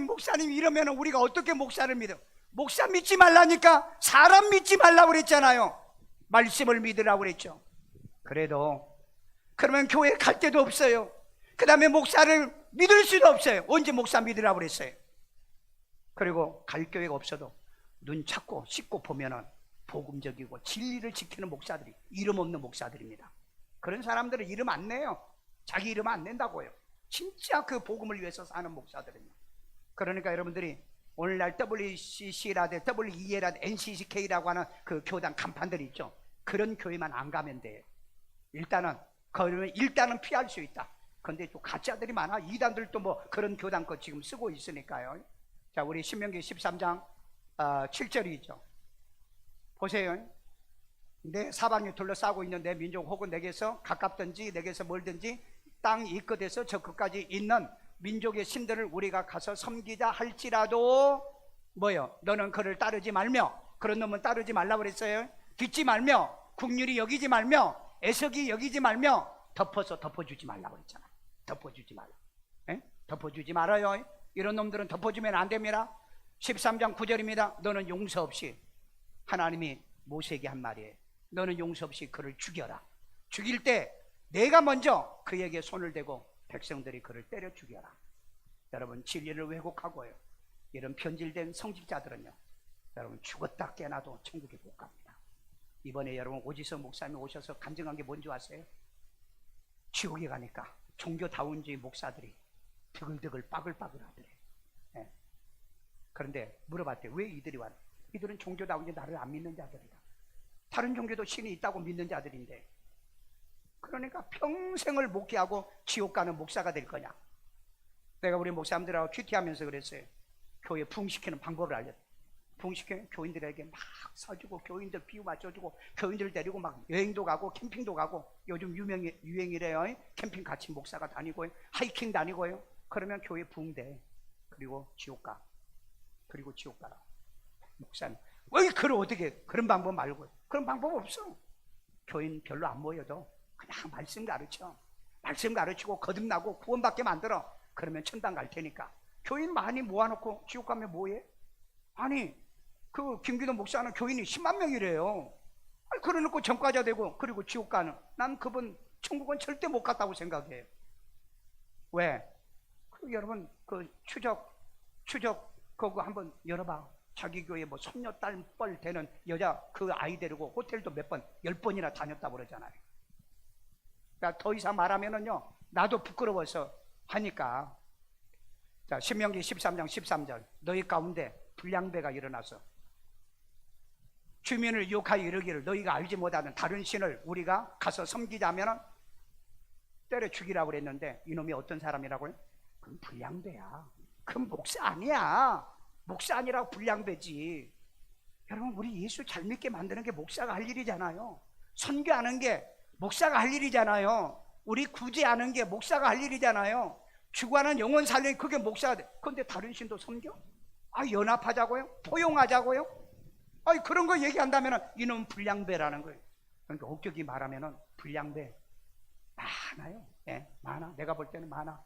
목사님 이러면 우리가 어떻게 목사를 믿어? 목사 믿지 말라니까. 사람 믿지 말라고 그랬잖아요. 말씀을 믿으라고 그랬죠. 그래도 그러면 교회 갈 데도 없어요. 그 다음에 목사를 믿을 수도 없어요. 언제 목사 믿으라고 그랬어요? 그리고 갈 교회가 없어도 눈 찾고 씻고 보면은 복음적이고 진리를 지키는 목사들이, 이름 없는 목사들입니다. 그런 사람들은 이름 안 내요. 자기 이름 안 낸다고요. 진짜 그 복음을 위해서 사는 목사들은요. 그러니까 여러분들이 오늘날 WCC라든 WEA라든 NCCK라고 하는 그 교단 간판들이 있죠. 그런 교회만 안 가면 돼요. 일단은 피할 수 있다. 근데 또 가짜들이 많아. 이단들도 뭐 그런 교단 거 지금 쓰고 있으니까요. 자, 우리 신명기 13장 7절이죠. 보세요. 내 사방에 둘러싸고 있는 내 민족 혹은 내게서 가깝든지 내게서 멀든지 땅 이 끝에서 저 끝까지 있는 민족의 신들을 우리가 가서 섬기자 할지라도 뭐요? 너는 그를 따르지 말며, 그런 놈은 따르지 말라고 그랬어요. 듣지 말며, 국률이 여기지 말며, 애석이 여기지 말며, 덮어주지 말라고 그랬잖아. 덮어주지 말라. 덮어주지 말아요. 이런 놈들은 덮어주면 안 됩니다. 13장 9절입니다. 너는 용서 없이, 하나님이 모세에게 한 말이에요. 너는 용서 없이 그를 죽여라. 죽일 때 내가 먼저 그에게 손을 대고 백성들이 그를 때려 죽여라. 여러분 진리를 왜곡하고요, 이런 변질된 성직자들은요, 여러분 죽었다 깨나도 천국에 못 갑니다. 이번에 여러분 오지성 목사님이 오셔서 간증한 게 뭔지 아세요? 지옥에 가니까 종교다운주의 목사들이 드글드글 빠글빠글 하더래. 그런데 물어봤대요. 왜 이들이 왔? 이들은 종교다운지 나를 안 믿는 자들이다. 다른 종교도 신이 있다고 믿는 자들인데, 그러니까 평생을 목회하고 지옥 가는 목사가 될 거냐? 내가 우리 목사님들하고 큐티하면서 그랬어요. 교회 부흥시키는 방법을 알렸어요. 부흥시켜 교인들에게 막 사주고 교인들 비유 맞춰주고 교인들 데리고 막 여행도 가고 캠핑도 가고 요즘 유행이래요. 캠핑 같이 목사가 다니고 하이킹 다니고요. 그러면 교회 부흥돼. 그리고 지옥 가. 그리고 지옥 가라. 목사님 왜 그걸 어떻게 그런 방법 말고 그런 방법 없어. 교인 별로 안 모여도 그냥 말씀 가르쳐. 말씀 가르치고 거듭나고 구원받게 만들어. 그러면 천당 갈 테니까. 교인 많이 모아놓고 지옥 가면 뭐해? 아니 그 김기동 목사는 교인이 10만 명이래요. 아니, 그러놓고 전과자 되고 그리고 지옥 가는. 난 그분 천국은 절대 못 갔다고 생각해요. 왜? 그 여러분 그 추적 그거 한번 열어봐. 자기 교회 뭐 손녀 딸뻘 되는 여자 그 아이 데리고 호텔도 몇 번 10번이나 다녔다고 그러잖아요. 그러니까 더 이상 말하면은요 나도 부끄러워서 하니까. 자, 신명기 13장 13절 너희 가운데 불량배가 일어나서 주민을 유혹하여 이르기를 너희가 알지 못하는 다른 신을 우리가 가서 섬기자면은 때려 죽이라고 그랬는데 이놈이 어떤 사람이라고요? 그건 불량배야. 그건 목사 아니야. 목사 아니라고 불량배지. 여러분 우리 예수 잘 믿게 만드는 게 목사가 할 일이잖아요. 선교하는 게 목사가 할 일이잖아요. 우리 구제하는 게 목사가 할 일이잖아요. 죽어가는 영혼 살리는 그게 목사가 돼. 그런데 다른 신도 섬겨? 아, 연합하자고요? 포용하자고요? 아니 그런 거 얘기한다면 이놈 불량배라는 거예요. 그러니까 엄격히 말하면 불량배 많아요. 예, 많아. 내가 볼 때는 많아.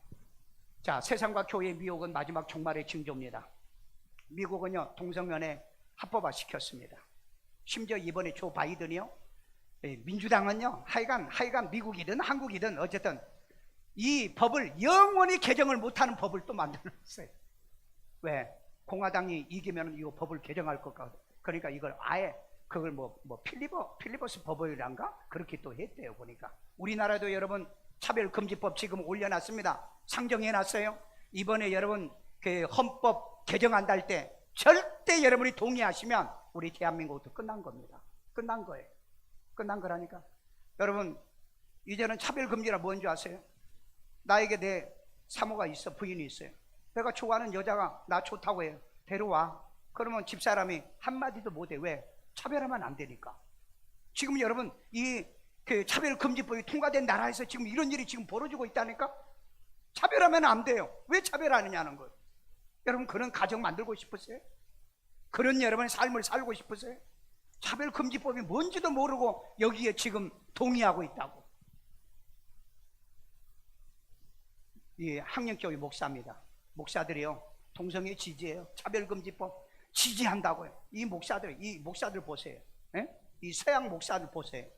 자, 세상과 교회의 미혹은 마지막 종말의 징조입니다. 미국은요 동성연애 합법화 시켰습니다. 심지어 이번에 조 바이든이요, 민주당은요 하여간 미국이든 한국이든 어쨌든 이 법을 영원히 개정을 못하는 법을 또 만들었어요. 왜? 공화당이 이기면 이거 법을 개정할 것 같아. 그러니까 이걸 아예 그걸 뭐 필리버스 법이란가 그렇게 또 했대요. 보니까 우리나라도 여러분 차별금지법 지금 올려놨습니다. 상정해놨어요. 이번에 여러분 그 헌법 개정한다 할 때 절대 여러분이 동의하시면 우리 대한민국도 끝난 겁니다. 끝난 거예요. 끝난 거라니까. 여러분 이제는 차별금지라 뭔지 아세요? 나에게 내 사모가 있어, 부인이 있어요. 내가 좋아하는 여자가 나 좋다고 해요. 데려와. 그러면 집사람이 한마디도 못해. 왜? 차별하면 안 되니까. 지금 여러분 이 그 차별금지법이 통과된 나라에서 지금 이런 일이 지금 벌어지고 있다니까. 차별하면 안 돼요. 왜 차별하느냐는 거예요. 여러분 그런 가정 만들고 싶으세요? 그런 여러분의 삶을 살고 싶으세요? 차별금지법이 뭔지도 모르고 여기에 지금 동의하고 있다고. 이 학령교회 목사입니다. 목사들이요 동성애 지지해요. 차별금지법 지지한다고요. 이 목사들 보세요. 에? 이 서양 목사들 보세요.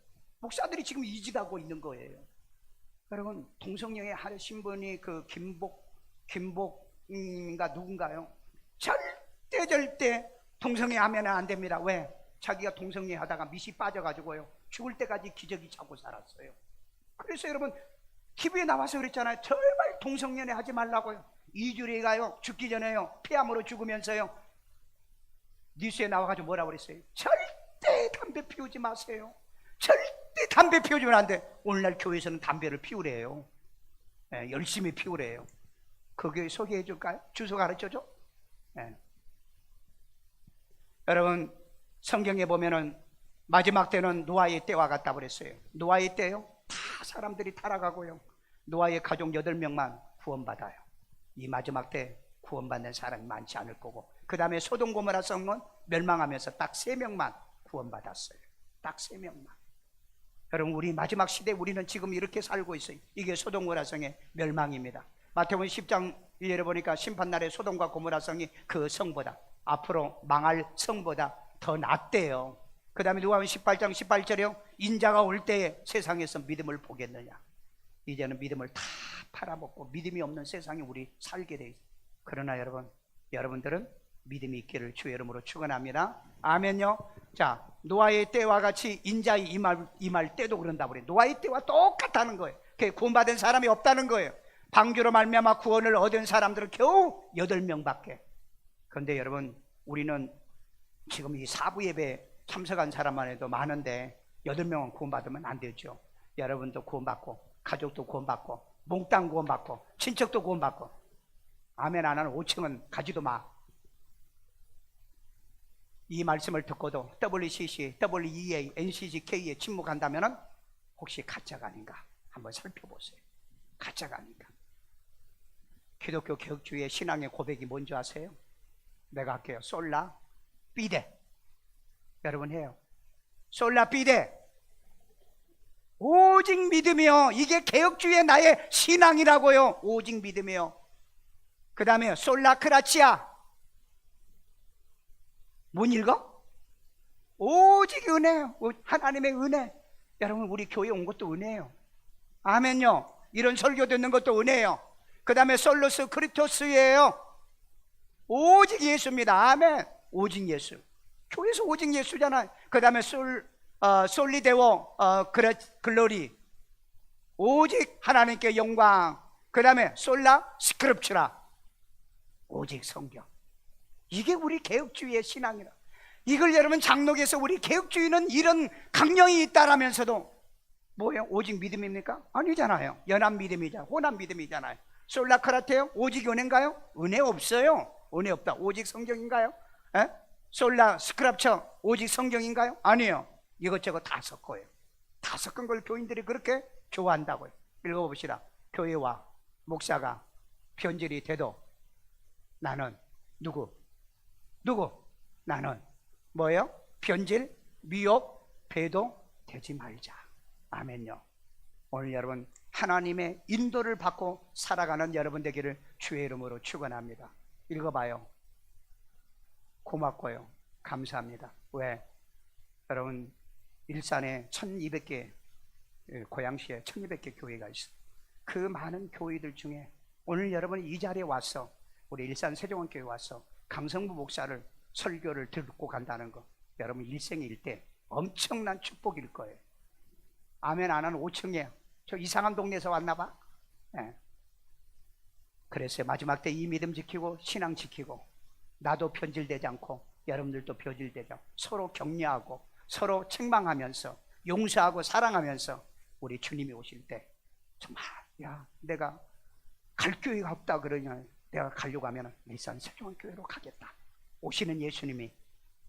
목사들이 지금 이직하고 있는 거예요. 여러분 동성애에 하신 분이 그 김복인가 누군가요? 절대 동성애 하면 안 됩니다. 왜? 자기가 동성애 하다가 밑이 빠져가지고요 죽을 때까지 기저귀 차고 살았어요. 그래서 여러분 TV에 나와서 그랬잖아요. 제발 동성연애 하지 말라고요. 2주일에 가요 죽기 전에요 폐암으로 죽으면서요 뉴스에 나와가지고 뭐라고 그랬어요? 절대 담배 피우지 마세요. 절대 담배 피우면 안 돼. 오늘날 교회에서는 담배를 피우래요. 네, 열심히 피우래요. 그 교회 소개해 줄까요? 주소 가르쳐줘. 네. 여러분 성경에 보면은 마지막 때는 노아의 때와 같다 그랬어요. 노아의 때요 다 사람들이 타락하고요 노아의 가족 8명만 구원받아요. 이 마지막 때 구원받는 사람이 많지 않을 거고 그 다음에 소돔 고모라 성은 멸망하면서 딱 3명만 구원받았어요. 딱 3명만. 여러분 우리 마지막 시대 우리는 지금 이렇게 살고 있어요. 이게 소돔 고모라 성의 멸망입니다. 마태복음 10장 1절에 보니까 심판날에 소돔과 고모라 성이 그 성보다 앞으로 망할 성보다 더 낫대요. 그 다음에 누가복음 18장 18절에요 인자가 올 때에 세상에서 믿음을 보겠느냐. 이제는 믿음을 다 팔아먹고 믿음이 없는 세상에 우리 살게 돼 있어요. 그러나 여러분들은 믿음이 있기를 주의 이름으로 축원합니다. 아멘요. 자, 노아의 때와 같이 인자의 임할 때도 그런다고 그래요. 노아의 때와 똑같다는 거예요. 구원받은 사람이 없다는 거예요. 방주로 말미암아 구원을 얻은 사람들은 겨우 8명밖에. 그런데 여러분 우리는 지금 이 사부 예배 참석한 사람만 해도 많은데 8명은 구원받으면 안 되죠. 여러분도 구원받고 가족도 구원받고 몽땅 구원받고 친척도 구원받고. 아멘 안 하는 5층은 가지도 마. 이 말씀을 듣고도 WCC, WEA, NCGK에 침묵한다면 혹시 가짜가 아닌가 한번 살펴보세요. 가짜가 아닌가. 기독교 개혁주의의 신앙의 고백이 뭔지 아세요? 내가 할게요. 솔라 피데. 여러분 해요. 솔라 피데. 오직 믿으며. 이게 개혁주의의 나의 신앙이라고요. 오직 믿으며. 그 다음에 솔라 크라치아. 못 읽어? 오직 은혜요. 하나님의 은혜. 여러분 우리 교회 온 것도 은혜예요. 아멘요. 이런 설교 듣는 것도 은혜예요. 그 다음에 솔로스 크리토스예요. 오직 예수입니다. 아멘. 오직 예수. 교회에서 오직 예수잖아요. 그 다음에 솔리데오 글로리. 오직 하나님께 영광. 그 다음에 솔라 스크립추라. 오직 성경. 이게 우리 개혁주의의 신앙이라. 이걸 여러분 장로교에서 우리 개혁주의는 이런 강령이 있다라면서도 뭐예요? 오직 믿음입니까? 아니잖아요. 연합 믿음이잖아요. 혼합 믿음이잖아요. 솔라크라테요? 오직 은혜인가요? 은혜 없어요. 은혜 없다. 오직 성경인가요? 에? 솔라 스크랍처 오직 성경인가요? 아니에요. 이것저것 다 섞어요. 다 섞은 걸 교인들이 그렇게 좋아한다고요. 읽어봅시다. 교회와 목사가 변질이 돼도 나는 누구? 나는 뭐예요? 변질, 미혹, 배도 되지 말자. 아멘요. 오늘 여러분 하나님의 인도를 받고 살아가는 여러분 되기를 주의 이름으로 축원합니다. 읽어봐요. 고맙고요. 감사합니다. 왜? 여러분 일산에 1200개, 고양시에 1200개 교회가 있어요. 그 많은 교회들 중에 오늘 여러분이 이 자리에 와서 우리 일산 세종원교회 와서 강성부 목사를 설교를 듣고 간다는 거, 여러분 일생의 일대 엄청난 축복일 거예요. 아멘 안 하는 5층이에요. 저 이상한 동네에서 왔나 봐. 네. 그래서 마지막 때 이 믿음 지키고 신앙 지키고 나도 변질되지 않고 여러분들도 변질되지 않고 서로 격려하고 서로 책망하면서 용서하고 사랑하면서 우리 주님이 오실 때 정말 야 내가 갈 교회가 없다 그러냐, 내가 가려고 하면 일산 세종교회로 가겠다. 오시는 예수님이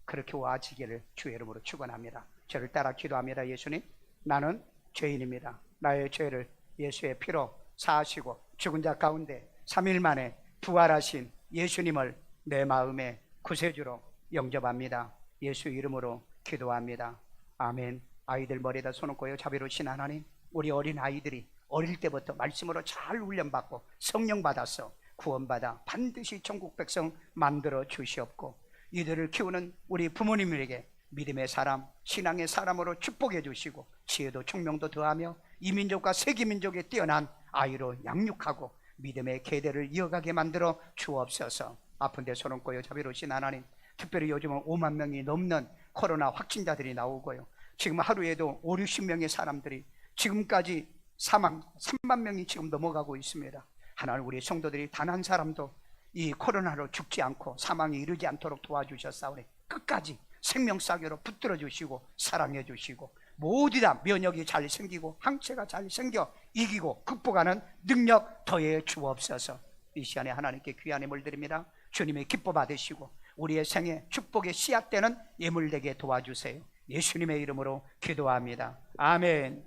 그렇게 와지기를 주의 이름으로 축원합니다. 저를 따라 기도합니다. 예수님, 나는 죄인입니다. 나의 죄를 예수의 피로 사하시고 죽은 자 가운데 3일 만에 부활하신 예수님을 내 마음의 구세주로 영접합니다. 예수 이름으로 기도합니다. 아멘. 아이들 머리에다 손 얹고요. 자비로우신 하나님, 우리 어린 아이들이 어릴 때부터 말씀으로 잘 훈련받고 성령 받아서 구원받아 반드시 천국 백성 만들어 주시옵고, 이들을 키우는 우리 부모님에게 믿음의 사람, 신앙의 사람으로 축복해 주시고 지혜도 총명도 더하며 이민족과 세계민족에 뛰어난 아이로 양육하고 믿음의 계대를 이어가게 만들어 주옵소서. 아픈 데 손 얹고요. 자비로우신 하나님, 특별히 요즘은 5만 명이 넘는 코로나 확진자들이 나오고요. 지금 하루에도 5, 60명의 사람들이 지금까지 사망 3만 명이 지금 넘어가고 있습니다. 하나님, 우리 성도들이 단 한 사람도 이 코로나로 죽지 않고 사망에 이르지 않도록 도와주셨사오니 끝까지 생명사교로 붙들어 주시고 사랑해 주시고 모두 다 면역이 잘 생기고 항체가 잘 생겨 이기고 극복하는 능력 더해 주옵소서. 이 시간에 하나님께 귀한 예물 드립니다. 주님의 기뻐 받으시고 우리의 생에 축복의 씨앗되는 예물 되게 도와주세요. 예수님의 이름으로 기도합니다. 아멘.